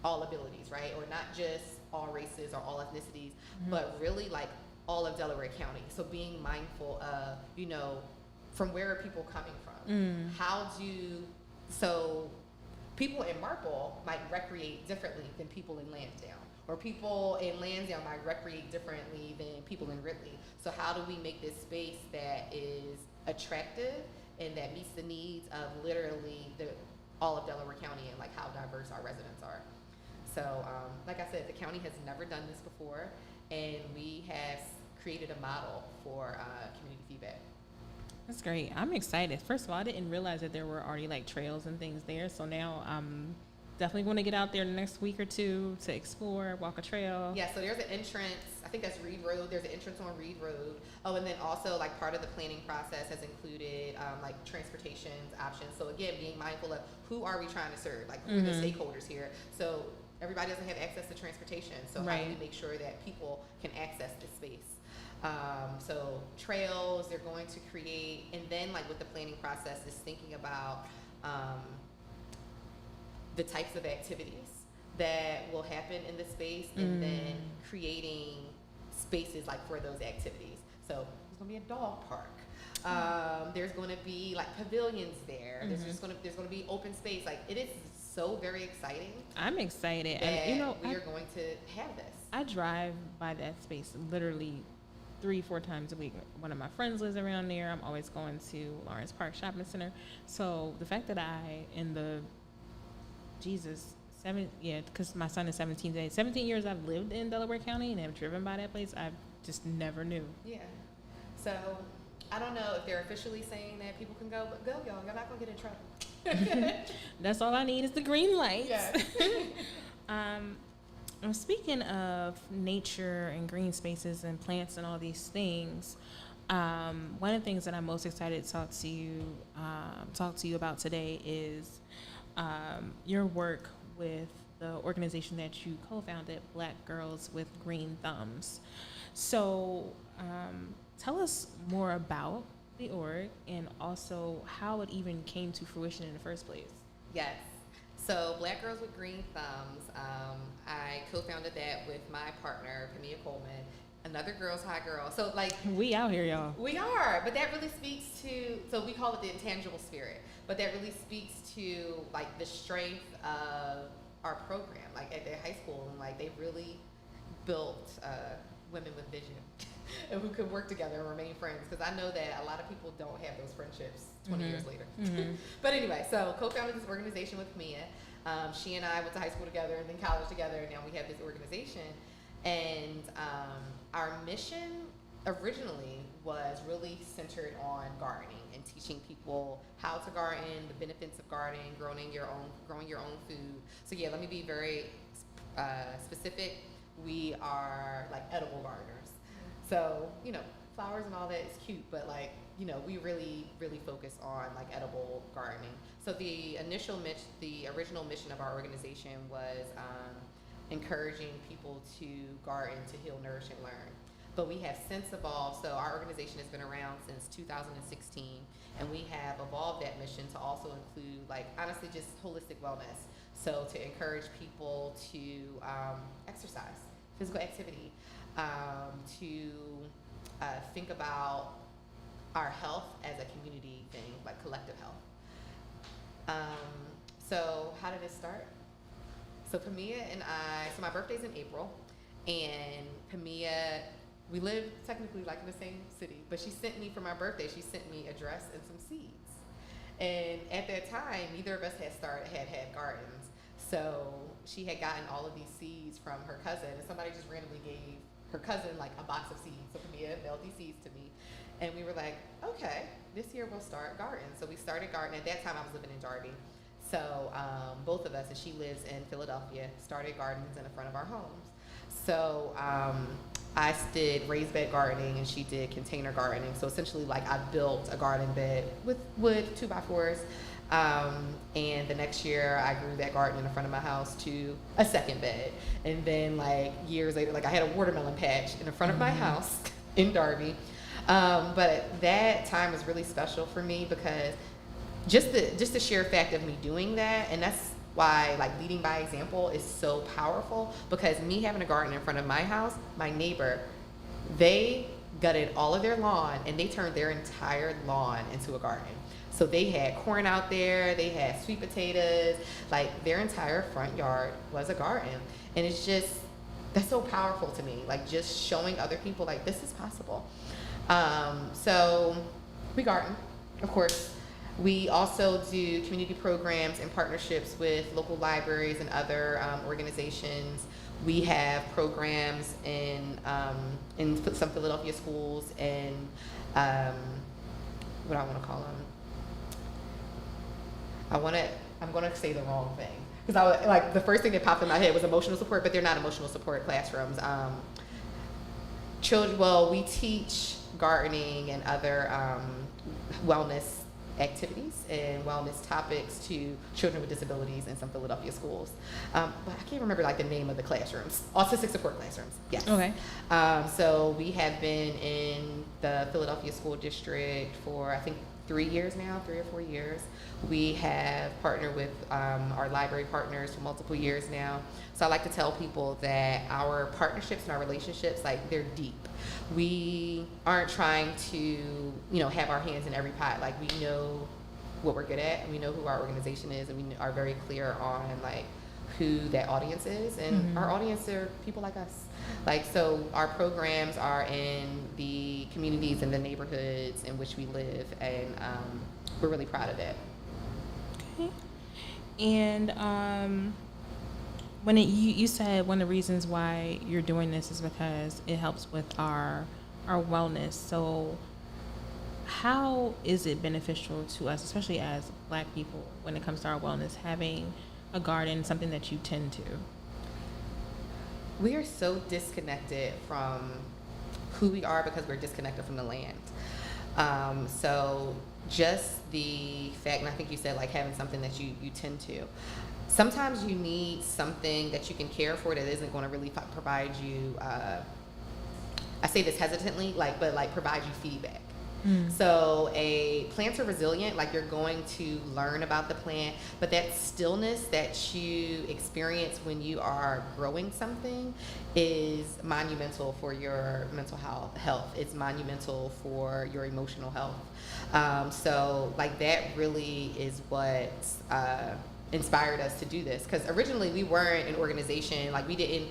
all abilities, right? Or not just all races or all ethnicities, but really like all of Delaware County. So being mindful of, from where are people coming from? So people in Marple might recreate differently than people in Lansdowne, or people in Lansdowne might recreate differently than people in Ridley. So how do we make this space that is attractive and that meets the needs of literally all of Delaware County, and like how diverse our residents are? So like I said, the county has never done this before, and we have created a model for community feedback. That's great. I'm excited. First of all, I didn't realize that there were already like trails and things there. So now I'm definitely going to get out there the next week or two to explore, walk a trail. Yeah, so there's an entrance. I think that's Reed Road. There's an entrance on Reed Road. Oh, and then also like part of the planning process has included like transportation options. So again, being mindful of who are we trying to serve? Like who are the stakeholders here? So everybody doesn't have access to transportation. So how do we make sure that people can access this space? So trails they're going to create, and then like with the planning process is thinking about the types of activities that will happen in the space, and then creating spaces like for those activities. So there's going to be a dog park. There's going to be like pavilions there. There's going to be open space. Like it is so very exciting. I'm excited, and we are going to have this. I drive by that space literally 3-4 times a week. One of my friends lives around there. I'm always going to Lawrence Park Shopping Center. So the fact that because my son is 17 today. 17 years I've lived in Delaware County and have driven by that place. I just never knew. Yeah. So I don't know if they're officially saying that people can go, but go, y'all. You're not going to get in trouble. That's all I need is the green lights. Yeah. Speaking of nature and green spaces and plants and all these things, one of the things that I'm most excited to talk to you about today is your work with the organization that you co-founded, Black Girls with Green Thumbs. So tell us more about the org and also how it even came to fruition in the first place. Yes. So Black Girls with Green Thumbs, I co-founded that with my partner, Camilla Coleman, another Girls High Girl. So like We out here, y'all. we are, but that really speaks to, so we call it the intangible spirit, but that really speaks to like the strength of our program, like at their high school, and like they really built women with vision and who could work together and remain friends, because I know that a lot of people don't have those friendships 20 years later. But anyway, so co-founded this organization with Mia. She and I went to high school together and then college together, and now we have this organization. And our mission originally was really centered on gardening and teaching people how to garden, the benefits of gardening, growing your own food. So yeah, let me be very specific. We are like edible gardeners. So, you know, flowers and all that is cute, but like, you know, we really, really focus on like edible gardening. So the original mission of our organization was encouraging people to garden, to heal, nourish, and learn. But we have since evolved, so our organization has been around since 2016, and we have evolved that mission to also include, like, honestly, just holistic wellness. So to encourage people to exercise, physical activity, to think about our health as a community thing, like collective health. So how did it start? So Camilla and I, so my birthday's in April, and Camilla, we live technically like in the same city, but she sent me for my birthday, she sent me a dress and some seeds. And at that time, neither of us had gardens. So she had gotten all of these seeds from her cousin, and somebody just randomly gave her cousin like a box of seeds. So Camilla mailed these seeds to me, and we were like, okay, this year we'll start gardening. So we started gardening. At that time, I was living in Darby. So both of us, and she lives in Philadelphia, started gardens in the front of our homes. So I did raised bed gardening, and she did container gardening. So essentially, like, I built a garden bed with wood, 2x4s. And the next year, I grew that garden in the front of my house to a second bed. And then, like, years later, like, I had a watermelon patch in the front of my house in Darby. But that time was really special for me because just the sheer fact of me doing that, and that's why like leading by example is so powerful, because me having a garden in front of my house, my neighbor, they gutted all of their lawn and they turned their entire lawn into a garden. So they had corn out there, they had sweet potatoes, like their entire front yard was a garden. And it's just, that's so powerful to me, like just showing other people like this is possible. So we garden, of course. We also do community programs and partnerships with local libraries and other organizations. We have programs in some Philadelphia schools and what I want to call them. I'm going to say the wrong thing because I was, like, the first thing that popped in my head was emotional support, but they're not emotional support classrooms. We teach gardening and other wellness activities and wellness topics to children with disabilities in some Philadelphia schools. But I can't remember like the name of the classrooms. Autistic support classrooms, yes. Okay. So we have been in the Philadelphia School District for I think 3 years now, 3 or 4 years. We have partnered with our library partners for multiple years now. So I like to tell people that our partnerships and our relationships, like, they're deep. We aren't trying to, have our hands in every pot. Like, we know what we're good at, and we know who our organization is, and we are very clear on, like, who that audience is. And our audience are people like us. Like, so our programs are in the communities and the neighborhoods in which we live, and we're really proud of that. Okay. And when you said one of the reasons why you're doing this is because it helps with our wellness. So how is it beneficial to us, especially as Black people, when it comes to our wellness, having a garden, something that you tend to? We are so disconnected from who we are because we're disconnected from the land. So just the fact, and I think you said like having something that you tend to, sometimes you need something that you can care for that isn't going to really provide you, I say this hesitantly, but provide you feedback. So plants are resilient, like you're going to learn about the plant, but that stillness that you experience when you are growing something is monumental for your mental health. It's monumental for your emotional health. So like that really is what inspired us to do this, because originally we weren't an organization, like we didn't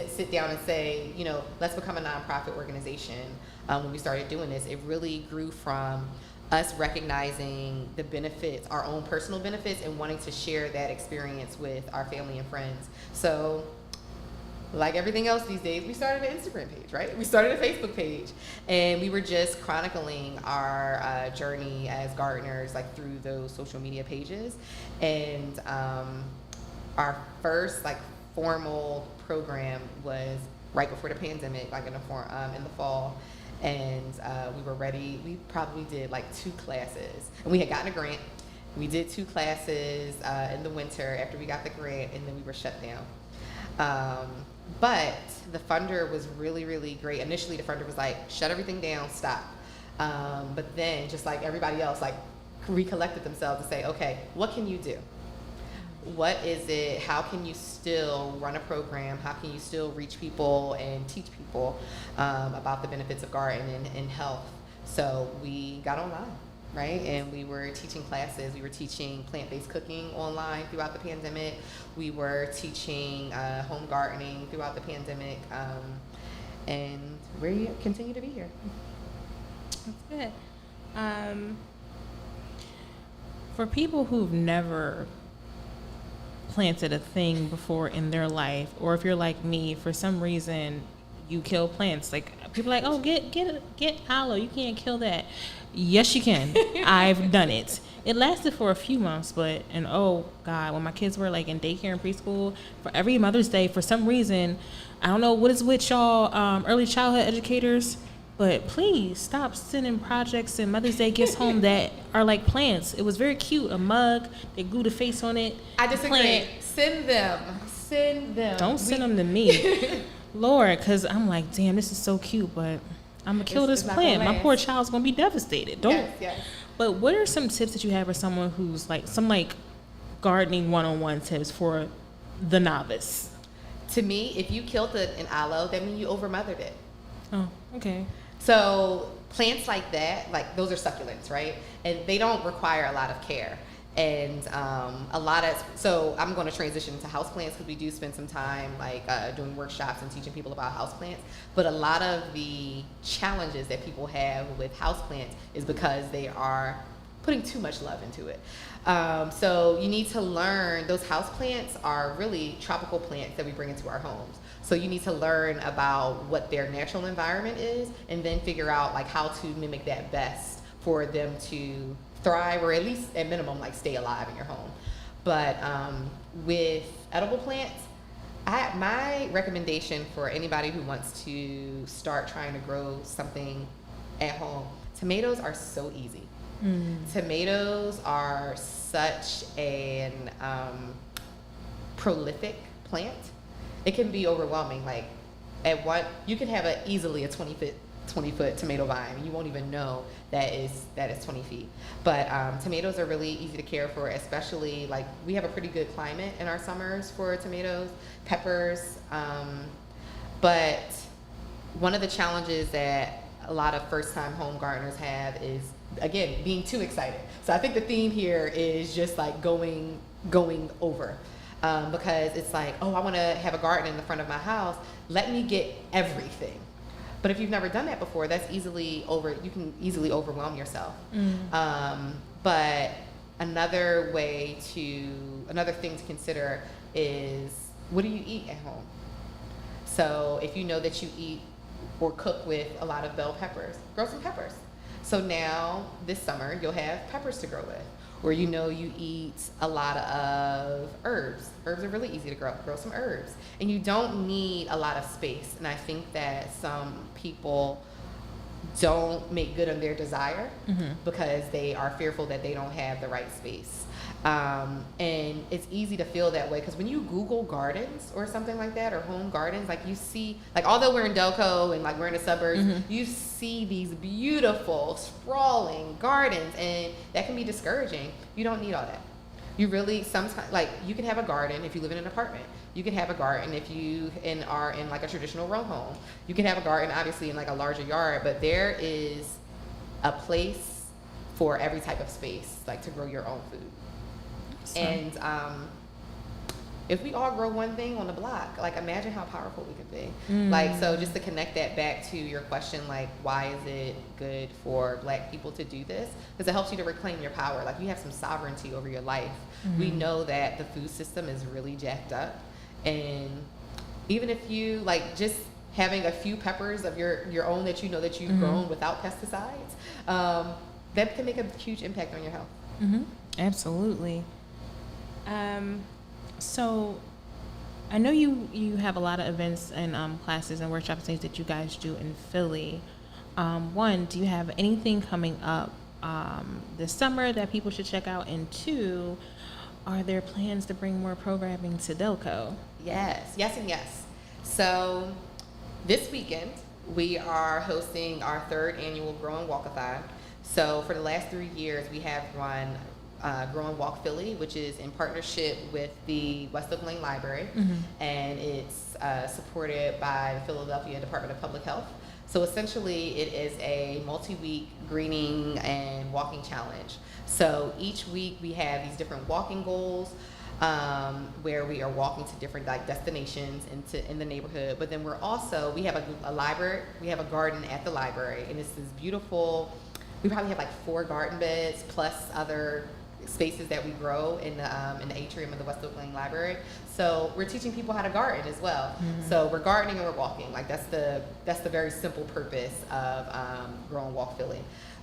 sit down and say, you know, let's become a nonprofit organization. When we started doing this, it really grew from us recognizing the benefits, our own personal benefits, and wanting to share that experience with our family and friends. So like everything else these days, we started an Instagram page, right? We started a Facebook page, and we were just chronicling our journey as gardeners, like through those social media pages. And our first like formal program was right before the pandemic, like in the fall. And we were ready. We probably did like 2 classes, and we had gotten a grant. We did 2 classes in the winter after we got the grant, and then we were shut down. But the funder was really, really great. Initially, the funder was like, shut everything down, stop. But then, just like everybody else, like recollected themselves to say, okay, what can you do? What is it? How can you still run a program? How can you still reach people and teach people about the benefits of gardening and health? So we got online, right? And we were teaching classes. We were teaching plant-based cooking online throughout the pandemic. We were teaching home gardening throughout the pandemic. And we continue to be here. That's good. For people who've never planted a thing before in their life, or if you're like me, for some reason you kill plants, like people are like, oh, get aloe, you can't kill that. Yes, you can. I've done it. It lasted for a few months, and oh God, when my kids were like in daycare and preschool, for every Mother's Day, for some reason, I don't know what is with y'all early childhood educators, but please stop sending projects and Mother's Day gifts home that are like plants. It was very cute, a mug, they glued a face on it. I disagree. Plant. Send them. Don't send them to me. Lord, because I'm like, damn, this is so cute, but I'm going to kill this plant. My poor child's going to be devastated. Yes. But what are some tips that you have for someone who's like, some like gardening one-on-one tips for the novice? To me, if you killed an aloe, that means you overmothered it. Oh, okay. So plants like that, like those are succulents, right? And they don't require a lot of care. And so I'm going to transition to houseplants, because we do spend some time like doing workshops and teaching people about houseplants. But a lot of the challenges that people have with houseplants is because they are putting too much love into it. So you need to learn, those houseplants are really tropical plants that we bring into our homes. So you need to learn about what their natural environment is, and then figure out like how to mimic that best for them to thrive, or at least at minimum like stay alive in your home. But with edible plants, my recommendation for anybody who wants to start trying to grow something at home, tomatoes are so easy. Tomatoes are such an prolific plant. It can be overwhelming. Like you can have easily a 20-foot tomato vine. You won't even know that is 20 feet. But tomatoes are really easy to care for, especially like we have a pretty good climate in our summers for tomatoes, peppers. But one of the challenges that a lot of first-time home gardeners have is, again, being too excited. So I think the theme here is just like going over. Because it's like, oh, I want to have a garden in the front of my house. Let me get everything. But if you've never done that before, you can easily overwhelm yourself. But another thing to consider is, what do you eat at home? So if you know that you eat or cook with a lot of bell peppers, grow some peppers. So now this summer you'll have peppers to grow with. Or you know you eat a lot of herbs. Herbs are really easy to grow. Grow some herbs. And you don't need a lot of space. And I think that some people don't make good on their desire because they are fearful that they don't have the right space. And it's easy to feel that way because when you Google gardens or something like that, or home gardens, like you see, like although we're in Delco and like we're in the suburbs, you see these beautiful sprawling gardens, and that can be discouraging. You don't need all that. You really sometimes, like, you can have a garden if you live in an apartment. You can have a garden if you are in like a traditional row home. You can have a garden obviously in like a larger yard, but there is a place for every type of space, like to grow your own food. And if we all grow one thing on the block, like imagine how powerful we could be. Like, so just to connect that back to your question, like why is it good for Black people to do this? Because it helps you to reclaim your power. Like you have some sovereignty over your life. We know that the food system is really jacked up, and even if you like just having a few peppers of your own that you know that you've grown without pesticides, that can make a huge impact on your health. Absolutely. So I know you have a lot of events and classes and workshops and things that you guys do in Philly. One, do you have anything coming up this summer that people should check out? And two, are there plans to bring more programming to Delco? Yes, and yes. So this weekend we are hosting our 3rd annual Grow and Walkathon. So for the last 3 years we have run Grow and Walk Philly, which is in partnership with the West Oak Lane Library, and it's supported by the Philadelphia Department of Public Health. So essentially it is a multi-week greening and walking challenge. So each week we have these different walking goals where we are walking to different like destinations in the neighborhood. But then we have a library, we have a garden at the library, and it's this beautiful, we probably have like 4 garden beds plus other spaces that we grow in the atrium of the West Oak Lane Library. So we're teaching people how to garden as well. So we're gardening and we're walking. Like that's the very simple purpose of Grow and Walk Philly.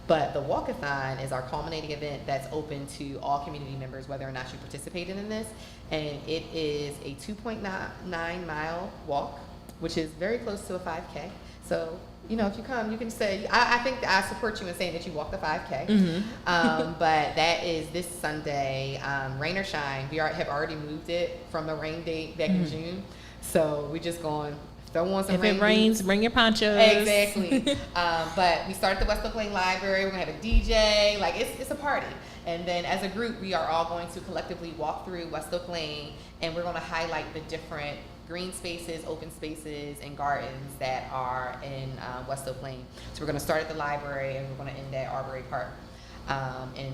But the Walkathon is our culminating event that's open to all community members, whether or not you participated in this. And it is a 2.9 mile walk, which is very close to a 5K. So, you know, if you come, you can say, I think I support you in saying that you walk the 5K. But that is this Sunday, rain or shine. We have already moved it from the rain date back in June. So we're just going, throw on some rain. If it rains, bring your ponchos. Exactly. But we start at the West Oak Lane Library. We're going to have a DJ. Like, it's a party. And then as a group, we are all going to collectively walk through West Oak Lane, and we're going to highlight the different green spaces, open spaces, and gardens that are in West Oak Lane. So we're going to start at the library, and we're going to end at Arbery Park. And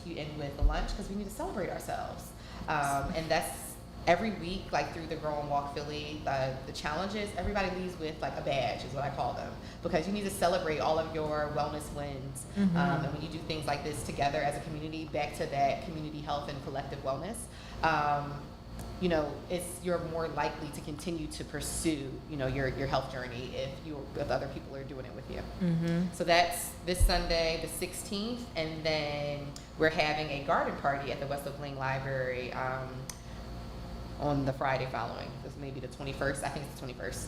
you end with a lunch because we need to celebrate ourselves. And that's every week, like through the Grow and Walk Philly, the challenges, everybody leaves with like a badge is what I call them, because you need to celebrate all of your wellness wins. And when you do things like this together as a community, back to that community health and collective wellness, you know, you're more likely to continue to pursue, you know, your health journey if other people are doing it with you. So that's this Sunday, the 16th, and then we're having a garden party at the West Oak Lane Library on the Friday following. This may be the 21st. I think it's the 21st.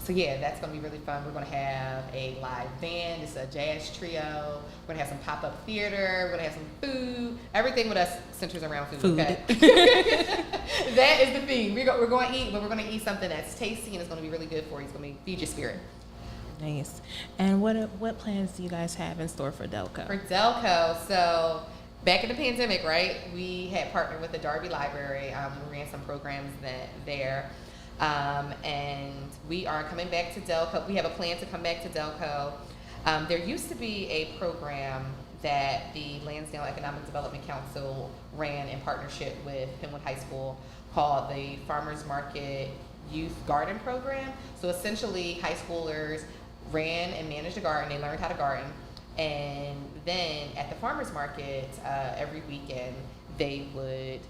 So yeah, that's going to be really fun. We're going to have a live band. It's a jazz trio. We're going to have some pop-up theater. We're going to have some food. Everything with us centers around food. Okay? That is the theme. We're going to eat, but we're going to eat something that's tasty and it's going to be really good for you. It's going to feed your spirit. Nice. And what plans do you guys have in store for Delco? For Delco, so back in the pandemic, right, we had partnered with the Darby Library. We ran some programs there. And we are coming back to Delco. We have a plan to come back to Delco. There used to be a program that the Lansdale Economic Development Council ran in partnership with Penwood High School called the Farmers Market Youth Garden Program. So essentially, high schoolers ran and managed a garden. They learned how to garden. And then at the farmers market, every weekend, they would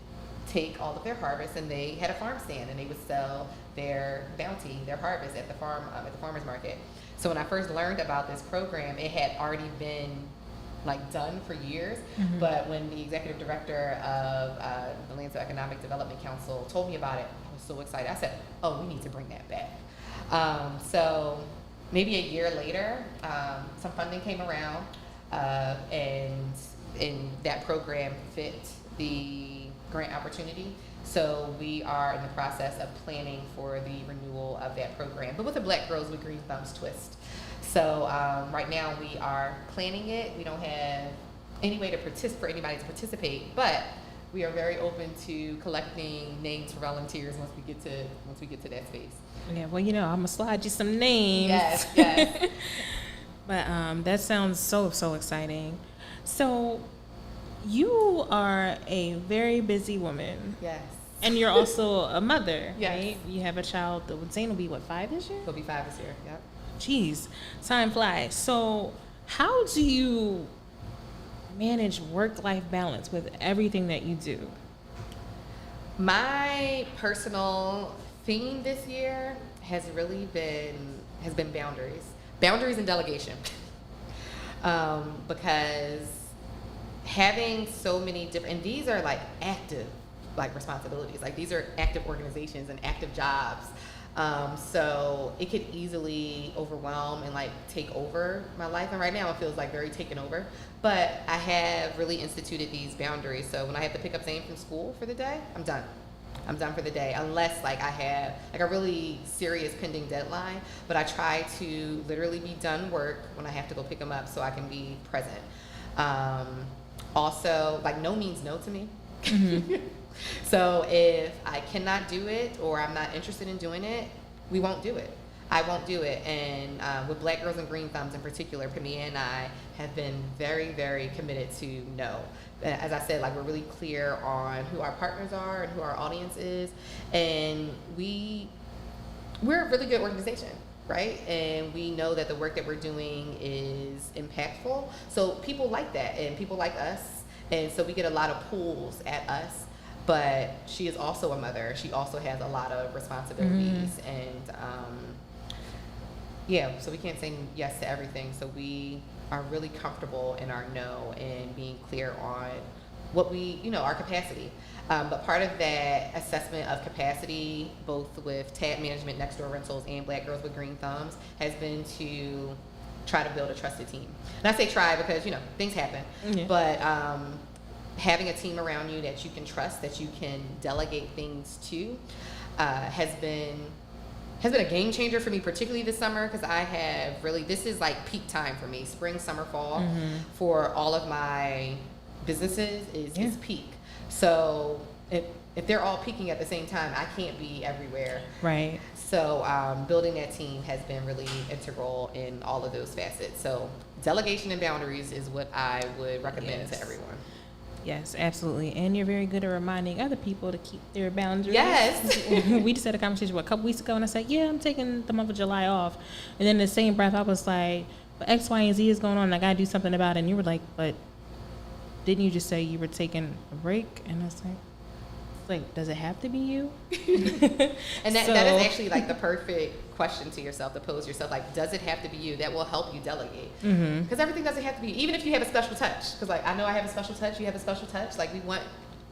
take all of their harvest, and they had a farm stand, and they would sell their bounty, their harvest at the farmers market. So when I first learned about this program, it had already been like done for years. But when the executive director of the Lansdale Economic Development Council told me about it, I was so excited. I said, "Oh, we need to bring that back." So maybe a year later, some funding came around, and that program fit the grant opportunity. So we are in the process of planning for the renewal of that program, but with a Black Girls with Green Thumbs twist. So right now we are planning it. We don't have any way to for anybody to participate, but we are very open to collecting names for volunteers once we get to that space. Yeah, well, I'm gonna slide you some names. Yes. But that sounds so exciting. So you are a very busy woman. Yes. And you're also a mother, Yes. right? You have a child. Zane will be, 5 this year? He'll be 5 this year, yep. Jeez, time flies. So how do you manage work-life balance with everything that you do? My personal theme this year has really been boundaries and delegation. Because having so many different, and these are like active responsibilities, like these are active organizations and active jobs. So it could easily overwhelm and take over my life. And right now it feels very taken over. But I have really instituted these boundaries. So when I have to pick up Zane from school for the day, I'm done. I'm done for the day, unless I have a really serious pending deadline. But I try to literally be done work when I have to go pick him up so I can be present. Also, no means no to me. Mm-hmm. So if I cannot do it or I'm not interested in doing it, we won't do it. I won't do it. And with Black Girls and Green Thumbs in particular, Pamia and I have been very, very committed to no. As I said, we're really clear on who our partners are and who our audience is. And we're a really good organization, right? And we know that the work that we're doing is impactful. So people like that and people like us. And so we get a lot of pulls at us. But she is also a mother. She also has a lot of responsibilities. Mm-hmm. And so we can't say yes to everything. So we are really comfortable in our no and being clear on what our capacity. But part of that assessment of capacity, both with Tabb Management, Next Door Rentals, and Black Girls with Green Thumbs, has been to try to build a trusted team. And I say try because, things happen. Yeah. But having a team around you that you can trust, that you can delegate things to, has been a game changer for me, particularly this summer, because I have really, this is peak time for me. Spring, summer, fall, mm-hmm. for all of my businesses is peak. So if they're all peaking at the same time, I can't be everywhere. Right. So building that team has been really integral in all of those facets. So delegation and boundaries is what I would recommend to everyone. Yes, absolutely. And you're very good at reminding other people to keep their boundaries. Yes. We just had a conversation a couple weeks ago, and I said, yeah, I'm taking the month of July off. And then in the same breath, I was like, but X, Y, and Z is going on, and I got to do something about it. And you were like, but didn't you just say you were taking a break? And I was like, does it have to be you? And that is actually the perfect question to yourself to pose yourself. Does it have to be you? That will help you delegate. Because everything doesn't have to be, even if you have a special touch. Because I know I have a special touch, you have a special touch. We want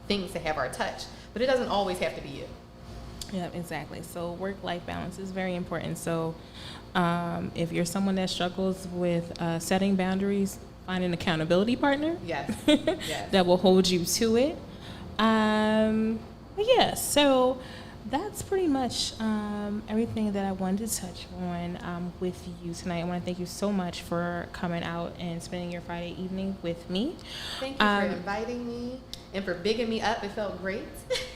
things to have our touch, but it doesn't always have to be you. Yeah, exactly. So work-life balance is very important. So if you're someone that struggles with setting boundaries, find an accountability partner. Yes. That will hold you to it. But yeah, so that's pretty much everything that I wanted to touch on with you tonight. I want to thank you so much for coming out and spending your Friday evening with me. Thank you for inviting me and for bigging me up. It felt great.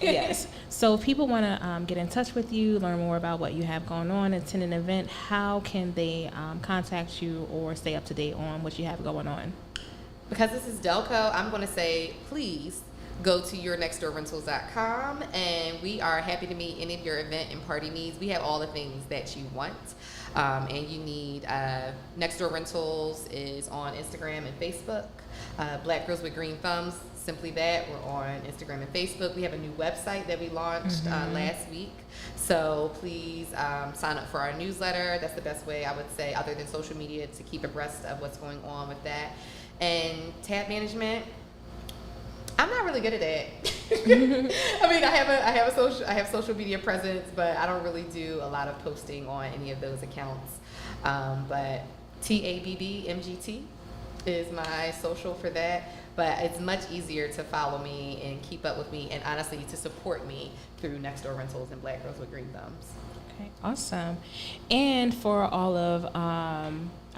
Yes. So if people want to get in touch with you, learn more about what you have going on, attend an event, how can they contact you or stay up to date on what you have going on? Because this is Delco, I'm going to say, please go to yournextdoorrentals.com, and we are happy to meet any of your event and party needs. We have all the things that you want and you need. Next Door Rentals is on Instagram and Facebook. Black Girls with Green Thumbs, simply that. We're on Instagram and Facebook. We have a new website that we launched last week. So please sign up for our newsletter. That's the best way, I would say, other than social media, to keep abreast of what's going on with that. And Tabb Management, I'm not really good at that. I mean, I have social media presence, but I don't really do a lot of posting on any of those accounts. But TABBMGT is my social for that. But it's much easier to follow me and keep up with me, and honestly to support me through Next Door Rentals and Black Girls with Green Thumbs. Okay, awesome. And for all of our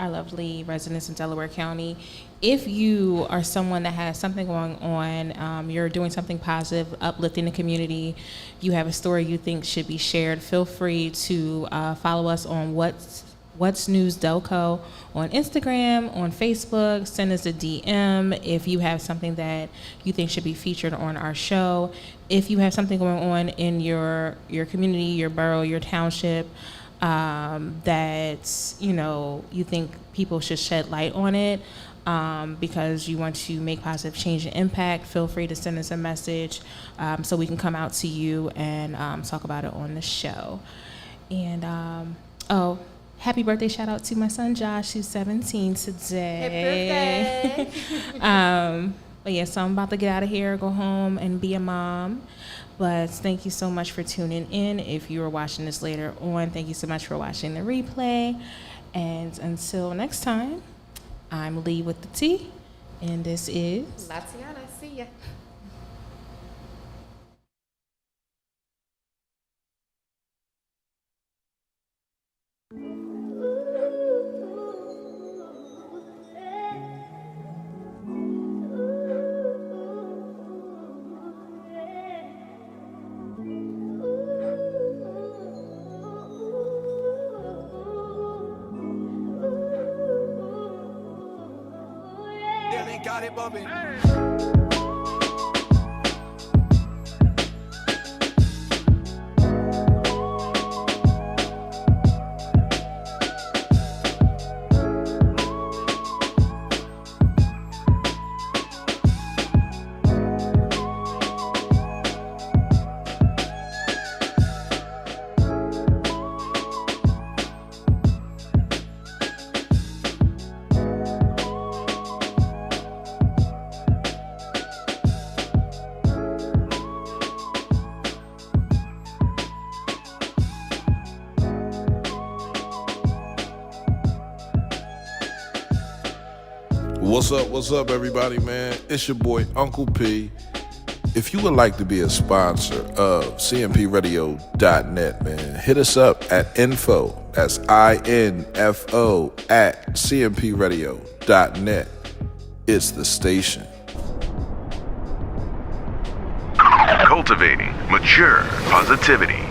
lovely residents in Delaware County, if you are someone that has something going on, you're doing something positive, uplifting the community, you have a story you think should be shared, feel free to follow us on What's News Delco on Instagram, on Facebook. Send us a DM if you have something that you think should be featured on our show. If you have something going on in your community, your borough, your township, that you think people should shed light on it, because you want to make positive change and impact, feel free to send us a message so we can come out to you and talk about it on the show. And happy birthday shout out to my son Josh, who's 17 today. Happy birthday. But yeah, so I'm about to get out of here, go home and be a mom. But thank you so much for tuning in. If you are watching this later on, thank you so much for watching the replay. And until next time, I'm Lee with the T, and this is Latiaynna, see ya. Yeah, they got it bumping. What's up, everybody, man? It's your boy, Uncle P. If you would like to be a sponsor of cmpradio.net, man, hit us up at info, that's INFO, at cmpradio.net. It's the station. Cultivating mature positivity.